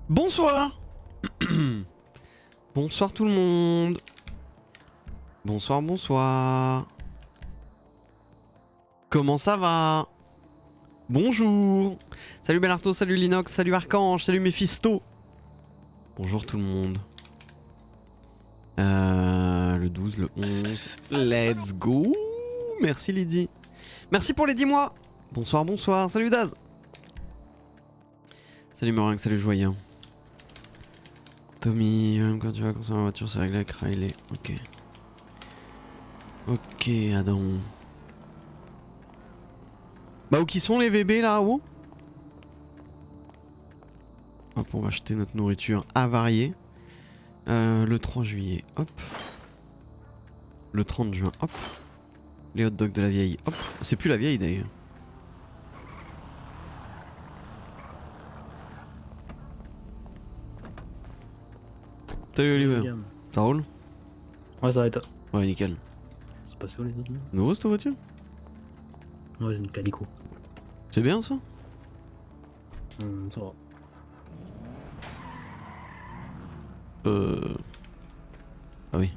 Bonsoir. Bonsoir tout le monde. Bonsoir, bonsoir. Comment ça va? Bonjour. Salut Belarto, salut Linox, salut Archange, salut Mephisto. Bonjour tout le monde. Le 12, le 11. Let's go. Merci Lydie. Merci pour les 10 mois. Bonsoir, bonsoir. Salut Daz. Salut Meringue, salut Joyen. Tommy, quand tu vas construire ma voiture, c'est réglé avec Riley. Ok. Ok, Adam. Bah où qui sont les VB là-haut? Hop, on va acheter notre nourriture avariée. Le 3 juillet, hop. Le 30 juin, hop. Les hot dogs de la vieille, hop. C'est plus la vieille d'ailleurs. Salut Oliver. Ça roule? Ouais, ça va être. Ouais, nickel. C'est passé où les autres là? Nouveau cette voiture? Ouais, c'est une calico. C'est bien ça? Ça va. Ah oui.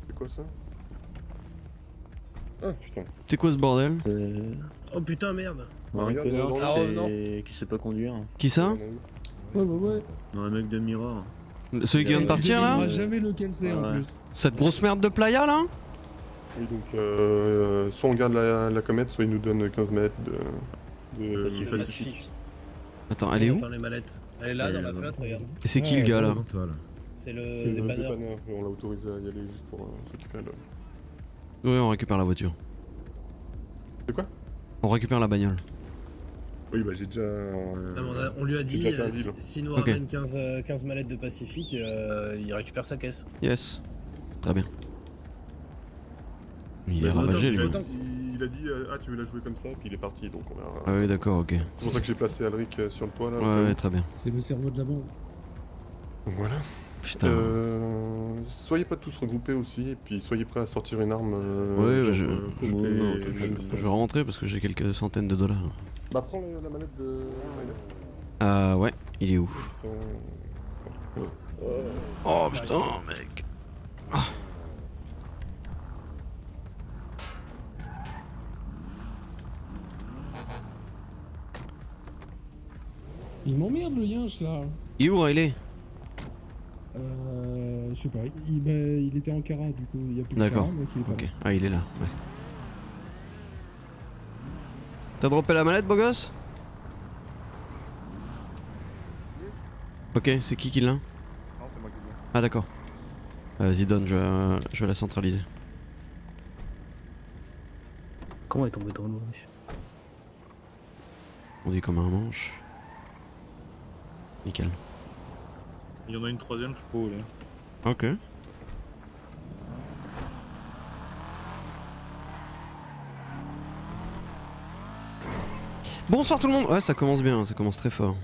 C'est quoi ça? Ah putain. C'est quoi ce bordel? Oh putain, merde! Ah, Un regarde, connard dans qui sait pas conduire. Qui ça? Ouais. Un mec de Mirror. Celui qui vient de partir là? On va jamais lequel c'est en Ouais. plus. Cette grosse merde de playa là? Oui, donc soit on garde la comète, soit il nous donne 15 mètres de Pacifique. Attends, elle est où? Dans les mallettes. Elle est là dans la fenêtre, regarde. Et c'est qui le gars là? C'est le C'est le dépanneur. dépanneur, et on l'a autorisé à y aller juste pour s'occuper de... Ouais, on récupère la voiture. C'est quoi? On récupère la bagnole. Oui, bah j'ai déjà... Non, mais on lui a dit, J'ai déjà fait un deal. s'il nous Ok. ramène 15 mallettes de Pacifique, il récupère sa caisse. Yes. Très bien. Il est Bah, ravagé il, lui. a, il a dit ah tu veux la jouer comme ça, puis il est parti, donc on verra. Ah oui, d'accord, ok. C'est pour ça que j'ai placé Alric sur le toit là. Ouais, très bien. C'est le cerveau de la bombe. Voilà. Putain. Soyez pas tous regroupés aussi, et puis soyez prêts à sortir une arme. Ouais, genre, je- côté même Je distance. vais rentrer parce que j'ai quelques centaines de dollars. Bah prends la manette de... Ouais, il est où? Ils sont... Oh putain, mec. Il m'emmerde le yinche là. Il est où Riley? Je sais pas. Il était en cara du coup. Il y a plus de cara D'accord. donc il est pas Ok. là. Ah, il est là, ouais. T'as droppé la mallette, beau gosse? Ok, c'est qui l'a? Non, c'est moi qui viens. Ah, d'accord. Vas-y, donne, je vais la centraliser. Comment elle est tombée dans l'eau? On dit comme un manche. Nickel. Il y en a une troisième, je sais pas où elle est. Ok. Bonsoir tout le monde. Ouais, ça commence bien, ça commence très fort.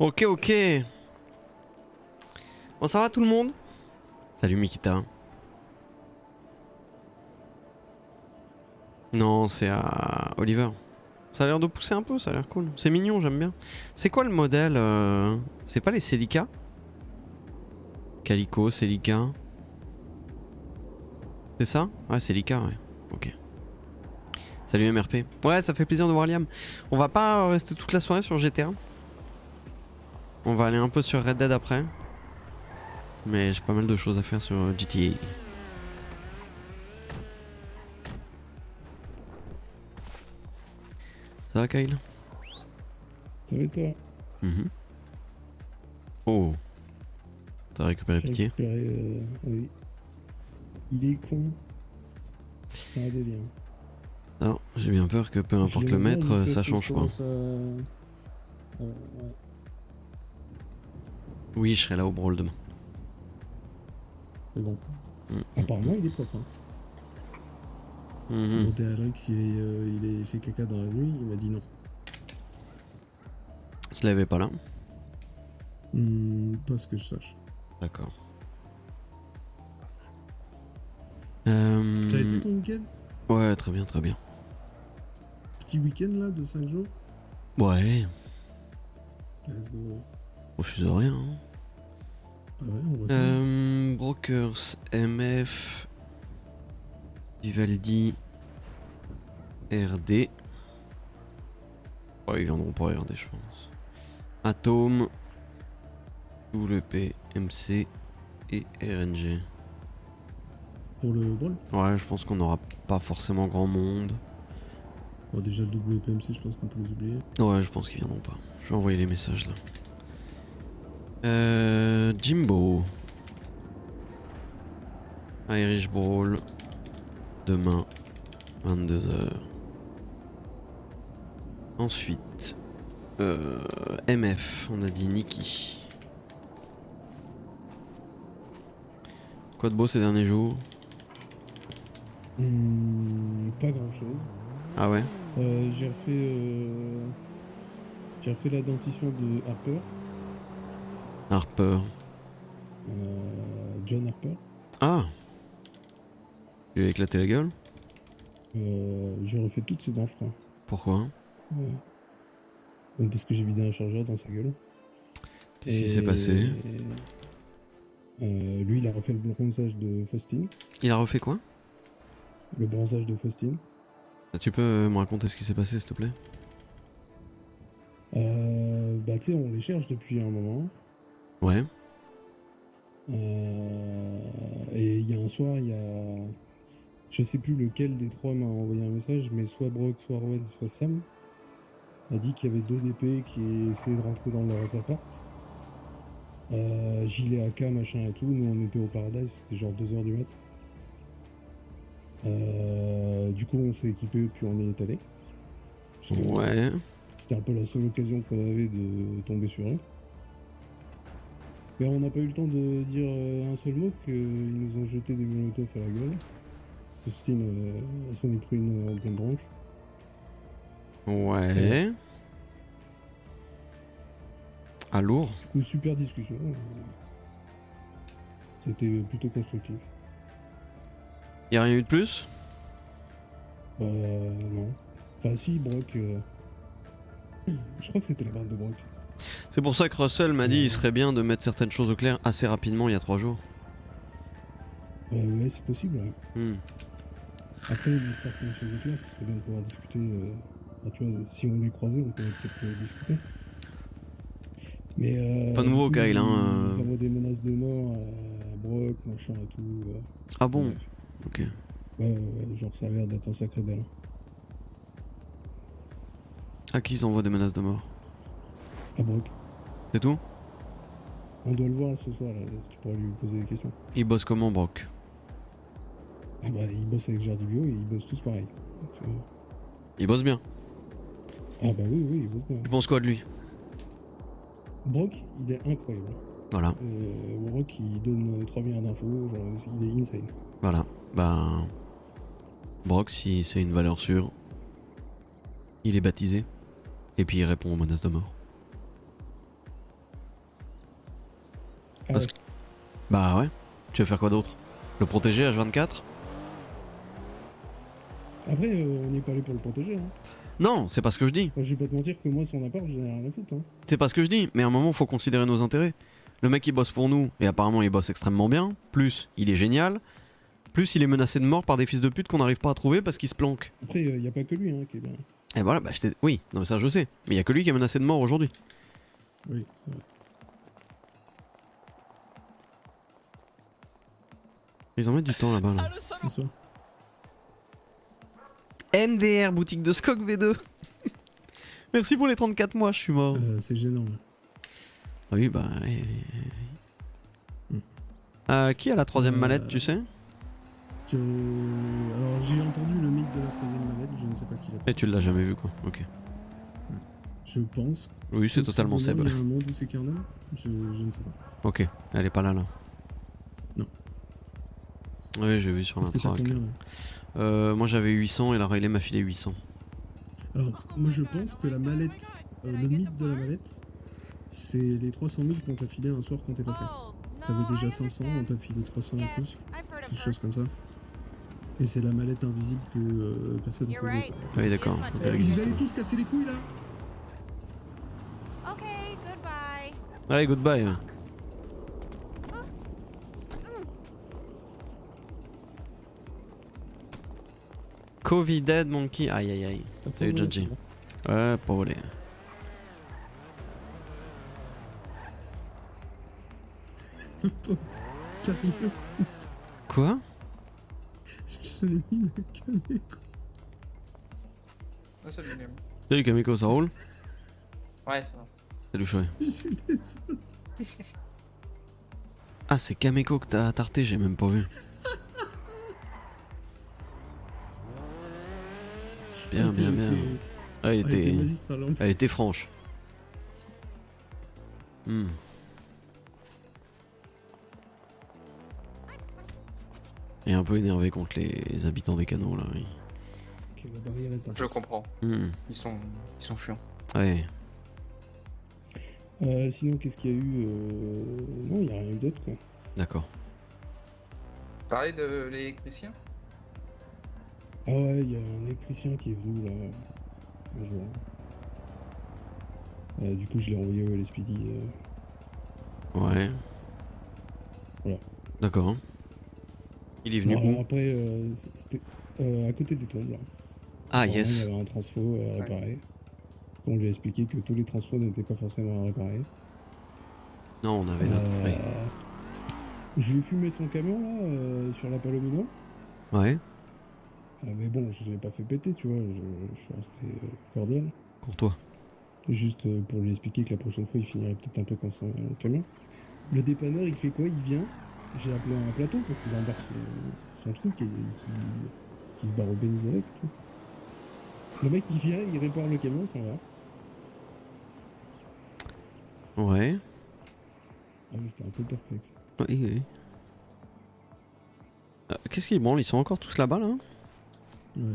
Ok. Ok. Bon, ça va tout le monde? Salut Mikita. Non, c'est à Oliver. Ça a l'air de pousser un peu, ça a l'air cool. C'est mignon, j'aime bien. C'est quoi le modèle C'est pas les Celica? Calico, Celica. C'est ça? Ouais, Celica, ouais. Ok. Salut MRP. Ouais, ça fait plaisir de voir Liam. On va pas rester toute la soirée sur GTA. On va aller un peu sur Red Dead après. Mais j'ai pas mal de choses à faire sur GTA. Ça va Kyle? Ça va toi? Mhm. Oh. T'as récupéré J'ai pitié? récupéré, oui. Il est con. C'est un délire. Non, j'ai bien peur que peu importe le J'aimerais bien, maître, ne serait-ce ça que change je pas. commence à- ouais. Oui, je serai là au brawl demain. Mais bon, Mm. apparemment il est propre. Hein. J'ai Mhm. demandé à Alric il est fait caca dans la nuit, il m'a dit non. Se lèvait pas là. Pas ce que je sache. D'accord. T'as été ton week-end? Ouais, très bien, très bien. Petit week-end là de 5 jours? Ouais, Let's go. refuse rien. Hein. Ah ouais, on voit ça. Brokers, MF, Vivaldi, RD. Ouais, ils viendront pas RD, je pense. Atome, WP, MC et RNG. Pour le brawl? Ouais, je pense qu'on aura pas forcément grand monde. Bon, déjà le WPMC, je pense qu'on peut les oublier. Ouais, je pense qu'ils viendront pas. Je vais envoyer les messages là. Jimbo. Irish Brawl. Demain, 22h. Ensuite, MF, on a dit Nikki. Quoi de beau ces derniers jours? Pas grand chose. Ah ouais? J'ai refait la dentition de Harper, Harper. John Harper. Ah! Il lui a éclaté la gueule? J'ai refait toutes ses dents, je crois. Pourquoi? Ouais. Donc parce que j'ai vidé un chargeur dans sa gueule. Qu'est-ce qui s'est passé? Lui, il a refait le bronzage de Faustine. Il a refait quoi? Le bronzage de Faustine. Tu peux me raconter ce qui s'est passé, s'il te plaît? Bah, tu sais, on les cherche depuis un moment. Ouais. Et il y a un soir, il y a. Je sais plus lequel des trois m'a envoyé un message, mais soit Brock, soit Rowan, soit Sam a dit qu'il y avait deux DP qui essayaient de rentrer dans leurs appart. Gilet AK, machin et tout. Nous, on était au Paradise, c'était genre 2h du mat. Du coup, on s'est équipé, puis on y est allé. Parce que Ouais. c'était un peu la seule occasion qu'on avait de tomber sur eux. Mais on n'a pas eu le temps de dire un seul mot qu'ils nous ont jeté des molotovs à la gueule. Faustine s'en est pris une en pleine branche. Ouais. Ah, lourd. Du coup, super discussion. C'était plutôt constructif. Y'a rien eu de plus? Non. Enfin, si, Brock. Je crois que c'était la bande de Brock. C'est pour ça que Russell m'a dit il serait bien de mettre certaines choses au clair assez rapidement il y a 3 jours. Ouais, c'est possible, ouais. Après, mettre certaines choses au clair, ce serait bien de pouvoir discuter. Tu vois, si on les croisait, on pourrait peut-être discuter. Mais. Pas nouveau, du coup, Kyle, hein. Ils envoient des menaces de mort à Brock, machin et tout. Ah bon? Bref. Ok. Ouais, genre ça a l'air d'être un sacré dalle. À qui ils envoient des menaces de mort? À Brock. C'est tout? On doit le voir ce soir, là. Tu pourras lui poser des questions. Il bosse comment, Brock? Ah bah, il bosse avec Jardibio et ils bossent tous pareil. Donc, Il bosse bien. Ah bah oui, il bosse bien. Tu penses quoi de lui? Brock, il est incroyable. Voilà. Brock, il donne 3 milliards d'infos, genre, il est insane. Voilà. Bah. Brock, si c'est une valeur sûre, il est baptisé. Et puis il répond aux menaces de mort. Ah Parce ouais. que- Bah ouais. Tu veux faire quoi d'autre? Le protéger H24? Après, on n'y est pas allé pour le protéger. Hein. Non, c'est pas ce que je dis. Moi, je vais pas te mentir que moi, son appart, j'en ai rien à foutre. Hein. C'est pas ce que je dis. Mais à un moment, faut considérer nos intérêts. Le mec, il bosse pour nous. Et apparemment, il bosse extrêmement bien. Plus, il est génial. Plus, il est menacé de mort par des fils de pute qu'on n'arrive pas à trouver parce qu'il se planque. Après, il n'y a pas que lui hein, qui est bien. Et voilà, bah oui, non mais ça je sais. Mais il y a que lui qui est menacé de mort aujourd'hui. Oui, c'est vrai. Ils en mettent du temps là-bas là. Bonsoir. MDR, boutique de Skok V2. Merci pour les 34 mois, je suis mort. C'est gênant. Là. Ah oui, bah. Qui a la troisième mallette, tu sais? Alors, J'ai entendu le mythe de la troisième mallette, je ne sais pas qui l'a Et fait. tu l'as jamais vu quoi. Ok. Je pense. Oui, c'est totalement Seb. Il y a un monde où c'est Kernel. Je ne sais pas. Ok, elle est pas là là. Non. Oui, j'ai vu sur Est-ce que t'as l'intro. combien là Moi j'avais 800 et la Riley m'a filé 800. Alors, moi je pense que la mallette, le mythe de la mallette, c'est les 300 000 qu'on t'a filé un soir quand t'es passé. T'avais déjà 500, on t'a filé 300 en plus, quelque chose comme ça. Et c'est la mallette invisible que personne ne sait. Oui, d'accord. Elle Vous existe. allez tous casser les couilles là? Ouais, goodbye. Covid dead monkey. Aïe aïe aïe. Salut Johnji. Ouais, pauvre. J'arrive, Quoi? je l'ai mis le Kameko. Ouais, salut Liam. Salut Kameko, ça roule? Ouais, ça va. Salut Chouet. Je suis désolé. Ah, c'est Kameko que t'as tarté, j'ai même pas vu. Bien, Ok, bien, ok. bien. Ah, Elle était magistrale, hein. elle était franche. Hmm. Et un peu énervé contre les habitants des canaux là, oui. Ok, la barrière est en Je place. comprends. Hmm. Ils sont chiants. Ouais. Sinon, qu'est-ce qu'il y a eu Non, il n'y a rien eu d'autre quoi. D'accord. Parler de l'électricien? Ah ouais, il y a un électricien qui est venu là un jour. Du coup, je l'ai envoyé au LSPD. Ouais. Voilà. D'accord. Il est venu Voilà, où? après, c'était à côté des tombes là. Ah, Apparemment, yes. Il y avait un transfo à réparer. On lui a expliqué que tous les transfos n'étaient pas forcément à réparer. Non, on avait notre. Oui. Je lui ai fumé son camion là sur la Palomino. Ouais. Mais bon, je l'ai pas fait péter, tu vois. Je suis resté cordial. Pour toi. Juste pour lui expliquer que la prochaine fois il finirait peut-être un peu comme son camion. Le dépanneur il fait quoi? Il vient. J'ai appelé un plateau pour qu'il embarque son truc et qu'il se barre au Béniz avec. Tu vois. Le mec il vient, il répare le camion, ça va. Ouais. Ah oui, j'étais un peu perplexe. Oui, oui. Qu'est-ce qu'ils branlent? Ils sont encore tous là-bas là? Ouais,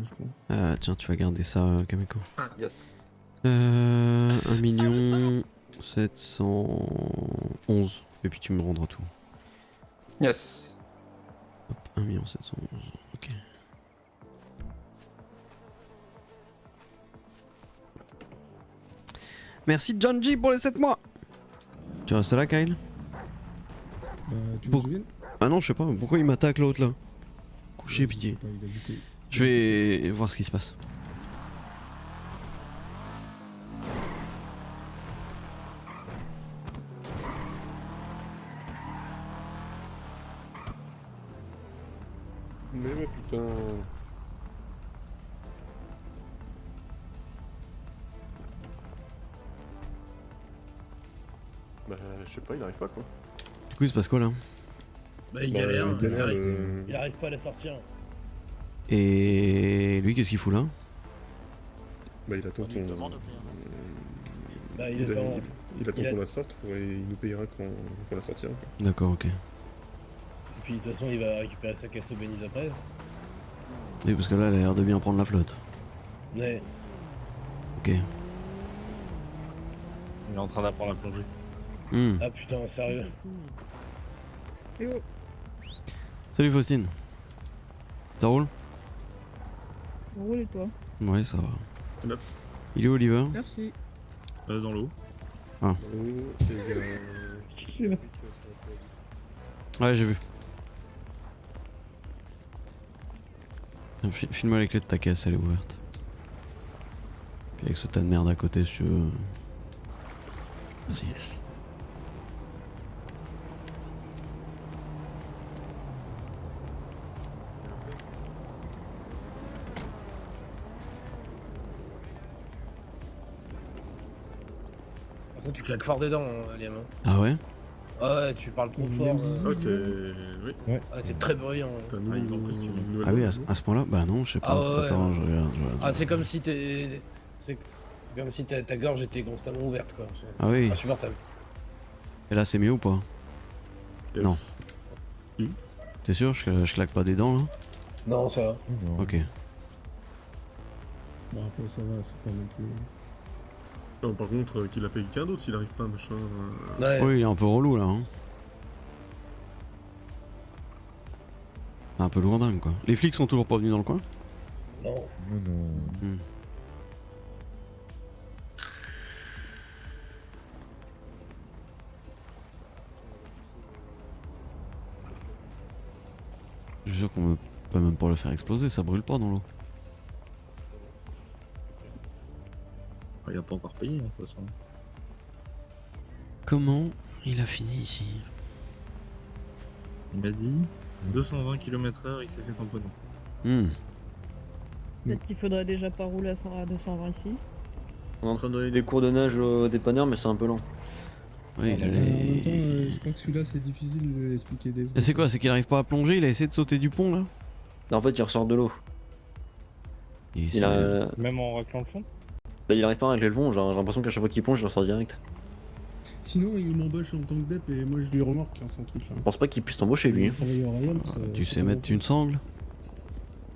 je crois. Ah, tiens, tu vas garder ça, Kameko. Ah, yes. 1 711. Et puis tu me rendras tout. Yes. Hop, 1 711. Ok. Merci John G pour les 7 mois. Tu restes là, Kyle? Tu Pour- veux que je vienne? Ah non, je sais pas. Pourquoi il m'attaque l'autre là? Couché, Je pitié. sais pas, il a dit que- Je vais voir ce qui se passe. Mais putain. Bah, je sais pas, il arrive pas quoi. Du coup, il se passe quoi là? Bah, il Bah, galère, il galère, il arrive pas à la sortir. Et lui, qu'est-ce qu'il fout là? Bah, il attend ton. Bah, il attend. Il attend il a- qu'on la sorte et il nous payera quand la sortira. quoi. D'accord, ok. Et puis de toute façon, il va récupérer sa caisse au Béniz après. Oui, parce que là, elle a l'air de bien prendre la flotte. Ouais. Ok. Il est en train d'apprendre à plonger. Hmm. Ah putain, sérieux. Salut Faustine. Ça roule? Roule et toi? Ouais, ça va. Hop. Il est où Oliver? Merci. Dans l'eau. Oh, et il y a- Ouais, j'ai vu. Filme-moi les clés de ta caisse, elle est ouverte. Puis avec ce tas de merde à côté, si tu veux. Merci. Par contre, tu claques fort dedans, Liam. Ah ouais? Ah ouais, tu parles trop Mmh, fort. même Zizou. Oh, t'es. Oui, Ah, t'es très bruyant. t'as Ah, il va en costume. une nouvelle Ah oui, voix, à ce point-là? Bah non, je sais pas. Ah ouais, Attends, ouais. je regarde. Ah, c'est comme si ta gorge était constamment ouverte, quoi. C'est Ah oui. insupportable. Et là, c'est mieux ou pas? Yes. Non. T'es sûr? Je claque pas des dents là? Non, ça va. Non. Ok. Bon, après, ça va, c'est pas non plus. Non, par contre, qu'il appelle quelqu'un d'autre s'il arrive pas, machin. Ouais. Oui, il est un peu relou là. Hein. Un peu lourdingue quoi. Les flics sont toujours pas venus dans le coin? Non. Non, non. Je suis sûr qu'on peut même pas le faire exploser, ça brûle pas dans l'eau. Ah, il a pas encore payé, hein, de toute façon. Comment il a fini ici? Il m'a dit 220 km/h, il s'est fait tamponner. Peut-être qu'il faudrait déjà pas rouler à 220 ici. On est en train de donner des cours de nage au dépanneur, mais c'est un peu lent. Oui, il a En même les... temps, je crois que celui-là, c'est difficile de l'expliquer des Et c'est quoi? C'est qu'il arrive pas à plonger? Il a essayé de sauter du pont là? En fait, il ressort de l'eau. Il Même en raclant le fond. il arrive pas à régler le fond, j'ai l'impression qu'à chaque fois qu'il plonge, il ressort direct. Sinon, il m'embauche en tant que dep et moi je lui remorque hein, son truc là. Je pense pas qu'il puisse t'embaucher lui. Il travaille au Ryan, Tu sais mettre une sangle?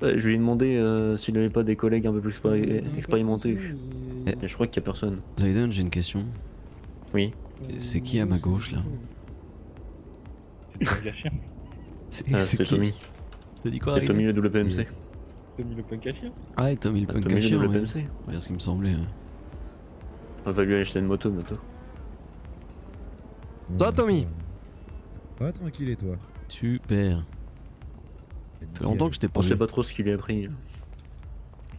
Je lui ai demandé s'il avait pas des collègues un peu plus expérimentés. Eh. Et je crois qu'il y a personne. Zayden, j'ai une question. Oui. C'est qui à ma gauche, là? C'est Tommy la chien. C'est qui? Tommy. T'as dit quoi? C'est Tommy le WPMC. Yes. Tommy le punk à chien. Ah, et Tommy le punk Tommy à chien, le ouais. WPMC. Regarde ce qui me semblait. On va lui acheter une moto bientôt. Toi, Tommy? Ouais, tranquille et toi? Super. Ça fait longtemps que je t'ai pas On sait vu. pas trop ce qu'il lui a pris.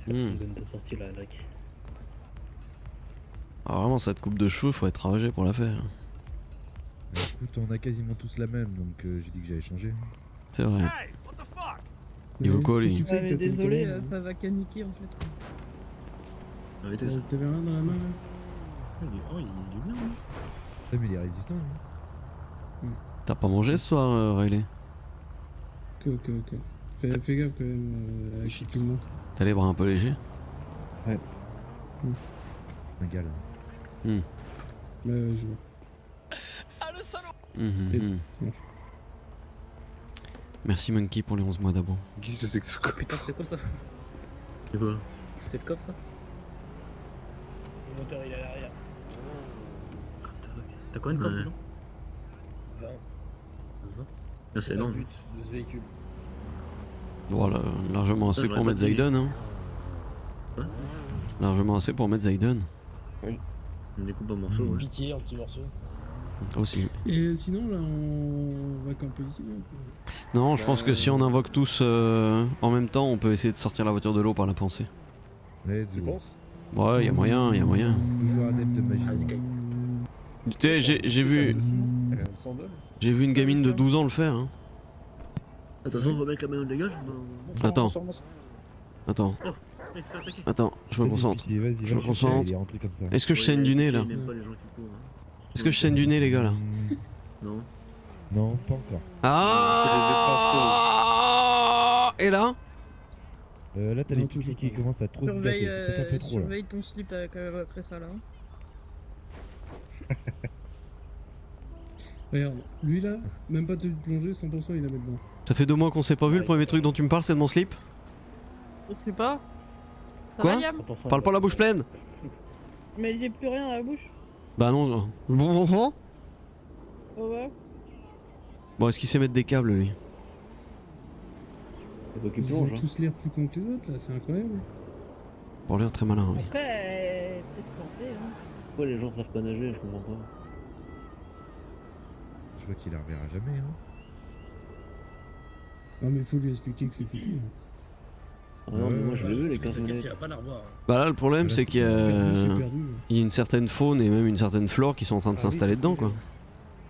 Personne donne de sortie là, Alric. Ah, vraiment, cette coupe de cheveux, faut être âgé pour la faire. Écoute, on a quasiment tous la même, donc j'ai dit que j'allais changer. C'est vrai. Il veut quoi, lui? Ouais, mais désolé, ça va caniquer en fait. La vitesse. T'avais rien dans la main là? Oh, il est bien. Hein. Ah, mais il est résistant. Hein. T'as pas mangé ce soir, Riley? Ok. Fais gaffe quand même avec qui tu montes. T'as les bras un peu légers? Un gars là. Ouais, je vois. Yes, ça marche. Merci Monkey pour les 11 mois d'abo. Qu'est-ce que c'est que ce quoi? Putain, c'est quoi ça? C'est quoi? C'est le coffre ça? Le moteur il est à l'arrière. T'as combien de cordes dedans? 20. C'est le énorme. but de ce véhicule. Voilà, largement assez j'aurais pour pas mettre dit. Zayden, hein. Hein? Largement assez pour mettre Zayden. On découpe en morceaux, ouais. Pitié en petits morceaux. Aussi. Et sinon là, on va camper ici là. Non, je pense que si on invoque tous en même temps, on peut essayer de sortir la voiture de l'eau par la pensée. Let's Tu go. penses? Ouais, y a moyen. Toujours adepte de magie. Tu sais, j'ai vu On s'en donne. une gamine de 12 ans le faire. Hein. Attention, on va mettre la main de dégage. Attends, Il se fait attaquer. attends, je me concentre. Vas-y, vas-y, Je me va chercher, concentre. il est rentré comme ça. Est-ce que je saigne du nez là? Il aime pas les gens qui courent. Hein. Est-ce que je saigne du nez les gars là? Non. Non, pas encore. Ah! Et là? Là, t'as Non, les pieds qui commencent à trop se gâter. C'est peut-être un peu trop là. Surveille ton slip après ça là. Regarde, lui là, même pas de plonger, 100% il la met dedans. Ça fait 2 mois qu'on s'est pas vu, le premier truc dont tu me parles c'est de mon slip? Je sais pas. Ça Quoi va, Liam? Parle pas la bouche pleine? Mais j'ai plus rien dans la bouche. Bah non. Bon, Oh ouais. bon est-ce qu'il sait mettre des câbles lui? C'est pas qu'il Ils plonge. ont Hein. tous l'air plus cons que les autres là, c'est incroyable. Pour l'air très malin, oui. Après, peut-être tenter hein. Pourquoi les gens savent pas nager? Je comprends pas. Je vois qu'il la reverra jamais. Hein. Non mais faut lui expliquer que c'est foutu. Ah non, mais moi je l'ai vu les 15 Il minutes. va pas la revoir. Bah là le problème Là, c'est qu'il y perdu, c'est a... perdu. il y a une certaine faune et même une certaine flore qui sont en train de Ah oui, s'installer c'est dedans cool.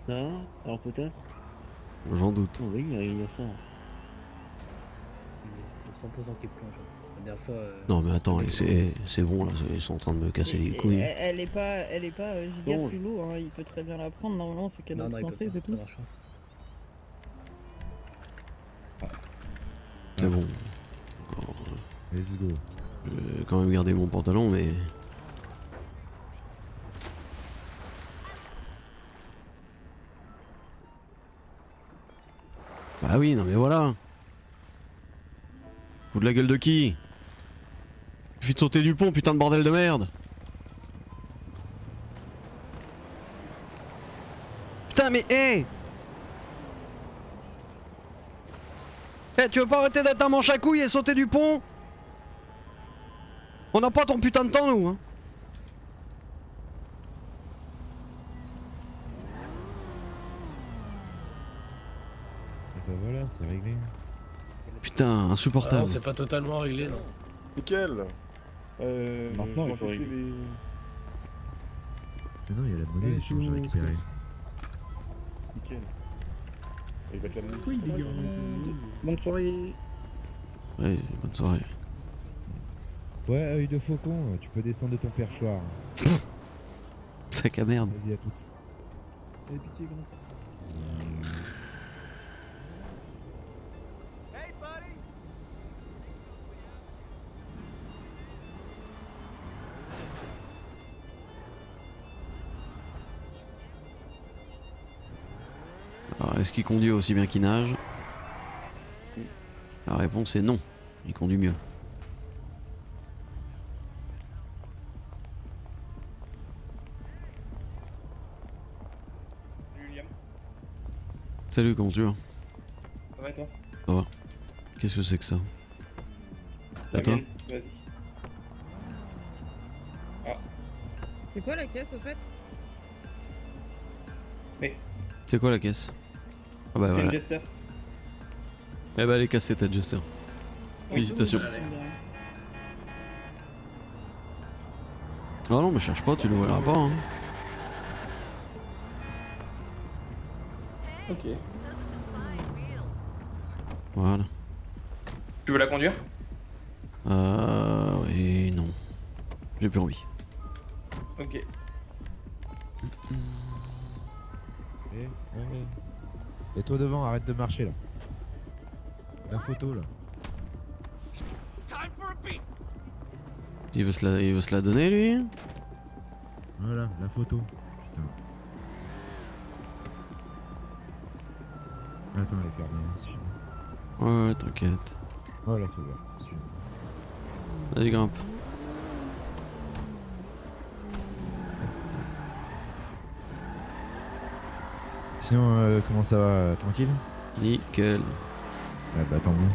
quoi. Ah, alors peut-être. J'en doute. Oh oui, il y a ça. trouve 100% qu'elle plonge. La dernière fois. Non mais attends, c'est bon là, ils sont en train de me casser les couilles. Elle est pas giga Bon, sous l'eau, hein. Il peut très bien la prendre. Normalement, c'est qu'elle Non, doit non, il peut français, pas, c'est ça tout. marche pas. C'est bon. Let's go. Je vais quand même garder mon pantalon, mais... Bah oui, non mais voilà. Coup de la gueule de qui? Il suffit de sauter du pont, putain de bordel de merde. Putain mais hé tu veux pas arrêter d'être un manche à couilles et sauter du pont? On n'a pas ton putain de temps nous hein. Et bah voilà, c'est réglé. Putain, Ah non, insupportable. c'est pas totalement réglé, non. Nickel. Maintenant, il faut régler. Mais non, il y a la monnaie, je j'ai récupéré. Nickel. Il va te la Oui, des gars. Bonne soirée. Ouais, bonne soirée. Ouais, œil de faucon, tu peux descendre de ton perchoir. Sac à merde. Vas-y, à toutes. Allez, pitié, grand. Alors, est-ce qu'il conduit aussi bien qu'il nage? La réponse est non. Il conduit mieux. Salut, comment tu vas? Ça va et toi? Ça va. Qu'est-ce que c'est que ça? À toi? Vas-y. C'est quoi la caisse au fait? C'est quoi la caisse? Ah bah voilà. Jester. Eh bah elle est cassée ta Jester. Félicitations. Ah non mais cherche pas, tu l'ouvriras pas hein. Ok. Voilà. Tu veux la conduire? Oui, non. J'ai plus envie. Ok. Et toi devant, arrête de marcher là. La photo là. Il veut se la donner lui? Voilà, la photo. Putain. Attends, elle est fermée. Suis-moi. Ouais, t'inquiète. Voilà, c'est ouvert. Suis-moi. Vas-y, grimpe. Sinon, comment ça va? Tranquille? Nickel. Ah bah tant mieux.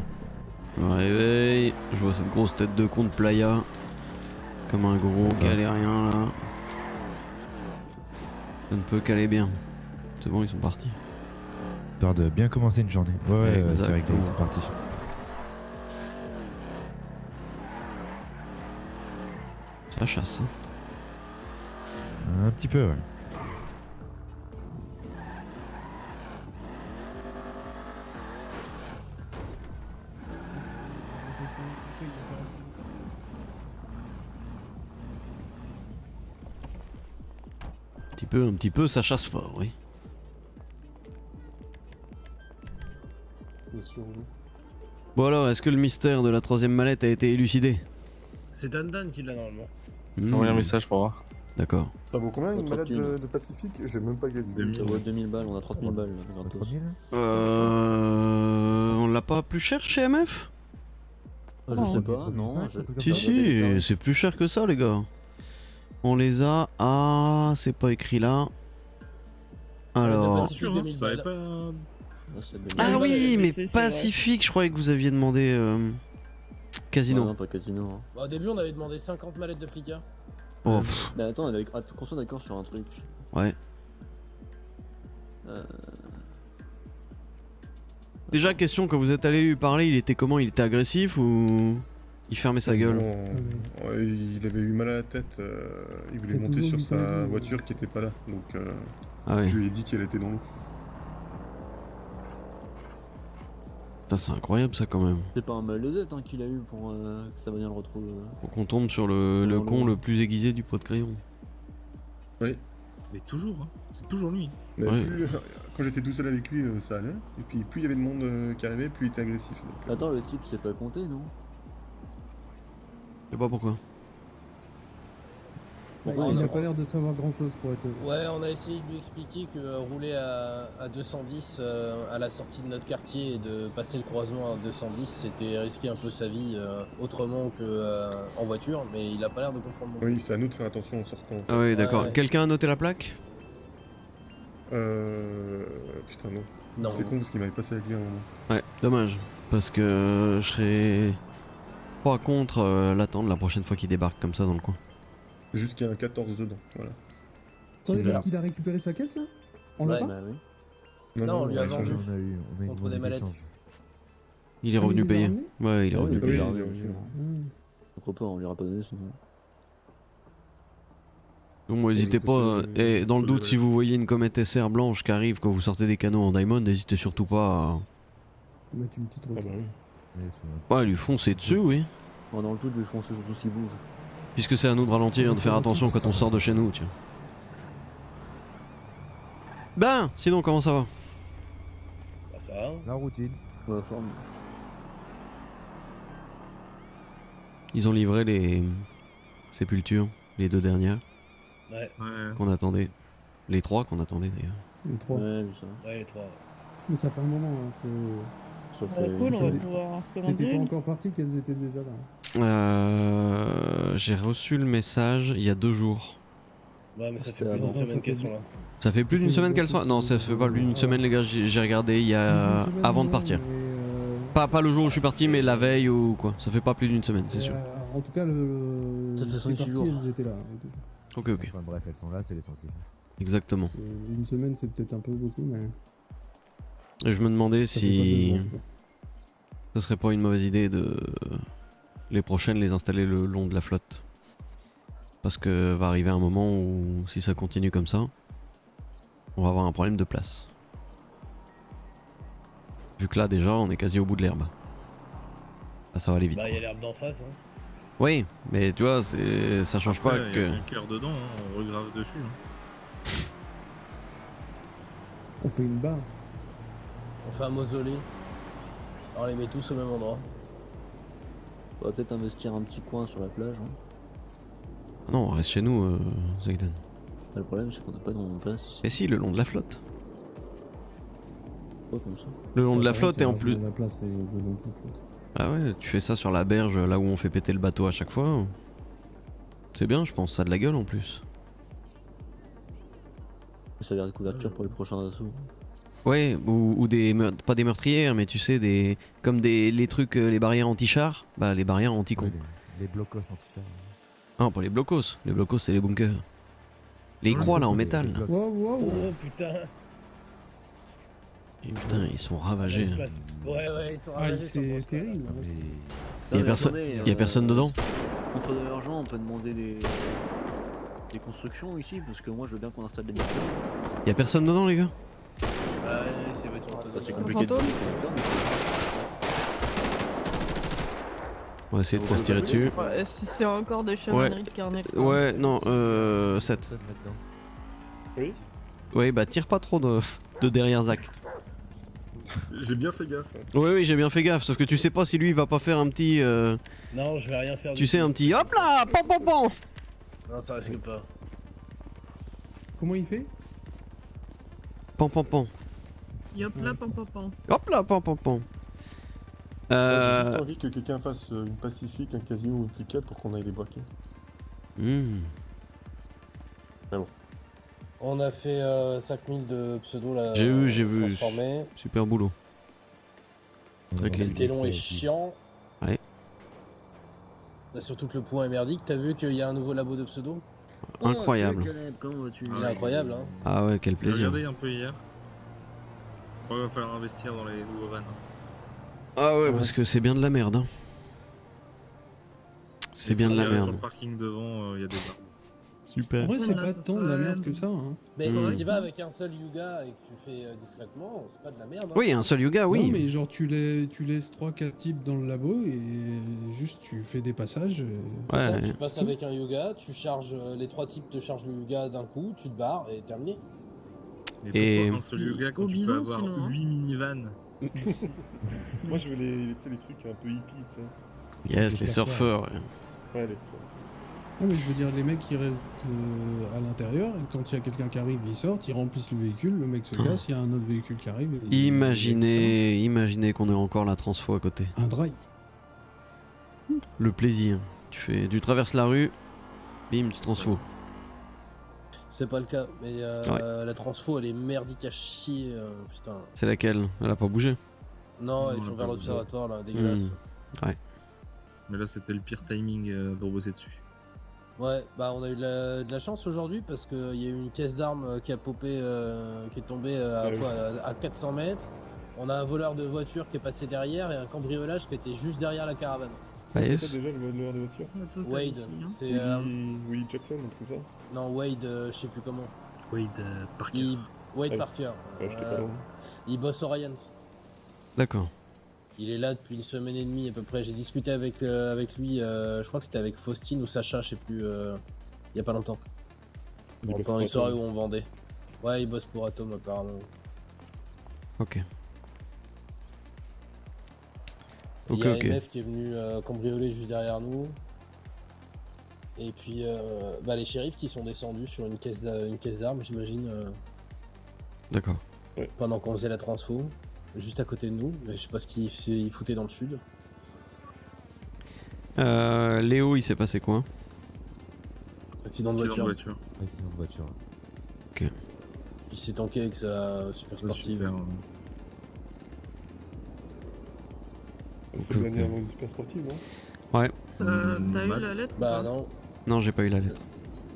Je me réveille, je vois cette grosse tête de con de playa. Comme un gros Ça. galérien là. Ça ne peut qu'aller bien. C'est bon, ils sont partis. Histoire de bien commencer une journée. Ouais, c'est réglé, Exactement. c'est parti. Ça chasse. Hein. Un petit peu, ouais. Un petit peu, ça chasse fort, oui. Bien sûr, oui. Bon alors, est-ce que le mystère de la troisième mallette a été élucidé? C'est Dan Dan qui l'a normalement. Envoyez un message pour voir. D'accord. Ça vaut combien une Autre malade thune. de Pacifique? J'ai même pas gagné. 2000. Ça vaut 2000 balles, on a 30 000 balles. C'est pas bientôt. 3000 On l'a pas plus cher chez MF? Ah, je sais pas, non. 5, je- un truc comme Si ça. si, c'est plus cher que ça les gars. On les a à... c'est pas écrit là. Alors... Pacifique, Sûr, hein, 2000 ça savais balles. pas. Ah, c'est 2000 Ah balles. oui, mais c'est vrai. Pacifique, je croyais que vous aviez demandé Casino. Non, pas casino. Hein. Bah, au début, on avait demandé 50 mallettes de flicard. Oh, pff, Mais attends, qu'on soit d'accord sur un truc. ouais. Euh, Déjà, question, quand vous êtes allé lui parler, il était comment? Il était agressif ou il fermait sa gueule? Non, ouais, il avait eu mal à la tête. Il voulait C'est monter toujours sur du sa tabou. voiture qui était pas là. Donc Ah ouais. je lui ai dit qu'elle était dans l'eau. Putain, c'est incroyable ça quand même. C'est pas un mal de tête hein, qu'il a eu pour que ça va bien le retrouver. Faut qu'on tombe sur le con le plus aiguisé du pot de crayon. Oui. Mais toujours, hein. C'est toujours lui. Mais Ouais. plus, quand j'étais tout seul avec lui, ça allait. Et puis plus il y avait de monde qui arrivait, plus il était agressif. Donc, Attends, le type c'est pas compté, non? Je sais pas pourquoi. Il a pas l'air de savoir grand chose pour être. Ouais, on a essayé de lui expliquer que rouler à 210 à la sortie de notre quartier et de passer le croisement à 210, c'était risquer un peu sa vie autrement que en voiture, mais il a pas l'air de comprendre. non plus. oui, c'est à nous de faire attention en sortant. Ah oui, d'accord. Ouais. Quelqu'un a noté la plaque? Putain, non. Non. C'est con parce qu'il m'avait passé avec lui à un moment. Ouais, dommage. Parce que je serais pas contre l'attendre la prochaine fois qu'il débarque comme ça dans le coin. Juste qu'il y a un 14 dedans, voilà. Attendez, Super. parce qu'il a récupéré sa caisse là? On l'a Ouais. pas? Bah oui. Non, on lui a ouais, vendu. changé. On a une Contre monnaie des mallettes. d'échange. Il est Ah, mais revenu il les a payer. ramenés Ouais, il est Ah oui, revenu oui, payer. Oui, oui, il a oui, reçu. Ah. Je crois pas, on lui aura pas donné son nom. Donc moi, n'hésitez Et pas. écoute, Et dans le posez doute, la- si vous voyez une comète SR blanche qui arrive quand vous sortez des canaux en diamond, n'hésitez surtout pas à. Mettre une petite Ah bah route. oui. Ouais, sur- Ouais, lui foncer dessus, oui. Bon, dans le tout, je vais foncer sur tout ce qui bouge. Puisque c'est à nous de ralentir et de faire attention quand on sort de chez nous, tiens. Ben, sinon, comment ça va? Bah, ça va. La routine. Ouais, forme. Ils ont livré les sépultures, les 2 dernières Ouais, Ouais. qu'on attendait. Les 3 qu'on attendait d'ailleurs. Les trois. Ouais, ça. ouais, les trois. Mais ça fait un moment. Hein. faut- Ça Bah, fait. cool, on va T'étais- pouvoir T'étais commander pas une. encore parti qu'elles étaient déjà là. J'ai reçu le message il y a 2 jours. Ouais, mais ça fait C'était plus d'une avant. semaine Ça fait qu'elles sont là. Ça fait Ça plus d'une fait semaine qu'elle beaucoup soit. plus Non, que- ça fait pas plus d'une semaine, les gars. J'ai regardé il y a. Une semaine, Avant de non, partir. mais, Pas le jour où je suis parti, mais la veille ou quoi. Ça fait pas plus d'une semaine, c'est sûr. En tout cas, Ça fait les 5-6 parties, jours. elles étaient là. hein, déjà. Ok, ok. Enfin bref, elles sont là, c'est l'essentiel. Exactement. Une semaine, c'est peut-être un peu beaucoup, mais. Et je me demandais ça fait si pas 2 ans, quoi. ce serait pas une mauvaise idée de les prochaines les installer le long de la flotte. Parce que va arriver un moment où si ça continue comme ça, on va avoir un problème de place. Vu que là déjà on est quasi au bout de l'herbe. Ah, ça va aller vite. Bah, il y quoi. a l'herbe d'en face. Hein. Oui, mais tu vois, ça change pas Après, il y a que. un cœur dedans, hein, on regrave dessus. Hein. On fait une barre. On fait un mausolée. On les met tous au même endroit. On va peut-être investir un petit coin sur la plage. Hein. Non, on reste chez nous, Zagden. Le problème, c'est qu'on n'a pas de place ici. Et si, le long de la flotte. Pas comme ça. Le long de la Ouais, flotte c'est et en largement plus. La place est de long de la flotte. Ah ouais, tu fais ça sur la berge là où on fait péter le bateau à chaque fois. C'est bien, je pense, ça a de la gueule en plus. Ça a l'air de couverture pour les prochains assauts. Ouais, ou des pas des meurtrières, mais tu sais, des comme les trucs, les barrières anti-chars, bah les barrières anti-con. Ouais, les blocos anti-char. Non, pas les blocos. Les blocos, c'est les bunkers. Les croix là en c'est des métal. blocs. Wow, wow. Oh putain. Et putain, ils sont ravagés. Il se passe- Ouais, ouais, ils sont Ah, ravagés. sur le c'est constat, terrible. là. Mais Y a Non, mais personne- attendez, Y a personne dedans. Contre de l'argent, on peut demander des constructions ici, parce que moi je veux bien qu'on installe des murs. Y a personne dedans, les gars. Ouais, c'est vrai, tu Ça, c'est vois. compliqué de fantôme. On va essayer de pas se tirer dessus. Ouais, si c'est encore des chamaneries de Carnex. Ouais, non, 7. personne là-dedans. Oui. Ouais, bah tire pas trop de derrière Zach. J'ai bien fait gaffe. Hein. Oui, oui, j'ai bien fait gaffe, sauf que tu sais pas si lui il va pas faire un petit. Non, je vais rien faire. Tu du sais, tout. un petit hop là, pan pan pan. Non, ça risque pas. Comment il fait? Pan pan pan. Yop là, pam pam pam. Hop là, pan pan pan. J'ai juste envie que quelqu'un fasse une Pacifique, un Casino ou une Plicat pour qu'on aille les braquer. Hmm. On a fait 5000 de pseudo là. J'ai vu. Transformé. Super boulot. Très clean. C'était long et chiant. Ouais. Bah, surtout que le point est merdique. T'as vu qu'il y a un nouveau labo de pseudo? Incroyable. Comment vas-tu? Il est incroyable, hein. Ah ouais, quel J'ai plaisir. regardé un peu hier. Ouais, il va falloir investir dans les nouveaux vannes. Ah ouais, parce que c'est bien de la merde. Hein. C'est bien de la Sur le merde. parking devant, il y a des arbres. Super. En vrai, c'est Là, pas ça tant de la serait- merde que ça. Hein. Mais Mm. si tu vas avec un seul Yuga et que tu fais discrètement, c'est pas de la merde. Hein. Oui, un seul Yuga, oui. Non, mais genre, tu laisses 3-4 types dans le labo et juste tu fais des passages. C'est ça, Ouais. tu passes avec un Yuga, tu charges les 3 types te chargent le Yuga d'un coup, tu te barres et terminé. Mais Et- pourquoi un seul Yuga quand Au tu peux bidon, avoir sinon, hein. 8 minivans? Moi, je veux les trucs un peu hippies, tu sais. Yes, Les les surfeurs. surfeurs. Ouais. Ouais, les Non, mais je veux dire, les mecs qui restent à l'intérieur, et quand il y a quelqu'un qui arrive, ils sortent, ils remplissent le véhicule, le mec se casse, il y a un autre véhicule qui arrive. et Imaginez qu'on ait encore la transfo à côté. Un drive. Le plaisir. Tu traverses la rue, bim, tu transfo. C'est pas le cas, mais la transfo elle est merdique à chier, putain. C'est laquelle? Elle a pas bougé. Non, elle est Non, toujours elle vers a pas l'observatoire là, dégueulasse. Mais là, c'était le pire timing pour bosser dessus. Ouais, bah on a eu de la chance aujourd'hui parce qu'il y a eu une caisse d'armes qui a popé, qui est tombée à 400 mètres. On a un voleur de voiture qui est passé derrière et un cambriolage qui était juste derrière la caravane. Ah, C'est yes. quoi déjà le voleur de voiture? La totale Wade, aussi, hein. c'est Willie Jackson, un truc comme ça? non Wade, je sais plus comment. Wade Parker. Wade Ouais. Parker. Ouais, j'étais pas loin. Il bosse au Ryans. D'accord. Il est là depuis une semaine et demie à peu près. J'ai discuté avec lui, je crois que c'était avec Faustine ou Sacha, je sais plus, il y a pas longtemps. Il bosse Pendant pour une soirée Atom. où on vendait. Ouais, il bosse pour Atom apparemment. Ok. Il Ok, y a ok. MF qui est venu cambrioler juste derrière nous. Et puis les shérifs qui sont descendus sur une caisse d'armes, j'imagine, D'accord. pendant qu'on faisait la transfo, juste à côté de nous. Mais je sais pas ce qu'ils foutaient dans le sud. Léo, il s'est passé quoi? Accident de Accident de voiture. voiture. Accident de voiture. Il s'est tanké avec sa super Ouais, sportive. super. C'est Ok, le dernier ok. avant une super sportive, non? Ouais. T'as eu Matt. la lettre ou Bah pas non, Non, j'ai pas eu la lettre.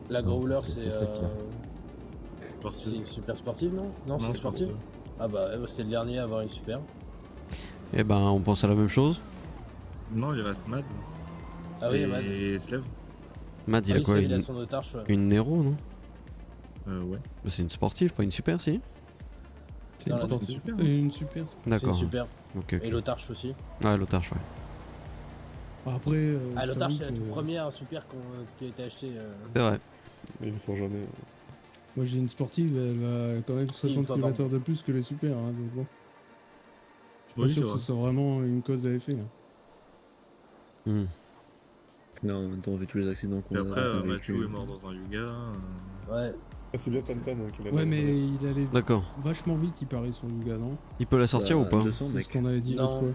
la Non, Growler ce c'est serait pire. c'est Sportive. une super sportive, non? Non, c'est Non, sportive. Ah bah c'est le dernier à avoir une super. Eh ben, on pense à la même chose. Non, il reste Mads. Ah oui, et Mads. Slave. Matt, il Ah a oui, quoi? il a son otage. Ouais. Une Nero, non? Ouais. Bah, c'est une sportive, pas une super, si? C'est Non, une c'est sportive. super. Une super. C'est une D'accord. super. Ok, Et ok. l'otarche aussi. Ouais, l'otarche, ouais. Après, Ah, je l'otarche t'avoue c'est la que toute première super qui a été achetée. C'est vrai. Mais ils sont jamais. moi j'ai une sportive, elle va quand même Si, une 60 fois par km de plus que les super. Hein, donc bon. Je suis pas Oui, sûr c'est que vrai. ce soit vraiment une cause à effet. Hein. Hmm. Non, en même temps, on fait tous les accidents qu'on Et a. après, avec un Mathieu véhicule. est mort dans un Yuga. Ouais. Ah, c'est bien Tantan qui l'a Ouais, fait. mais il allait D'accord. vachement vite, il paraît, son Yuga, non? Il peut la sortir Bah, ou pas? 200, C'est mec. ce qu'on avait dit l'autre Non. fois.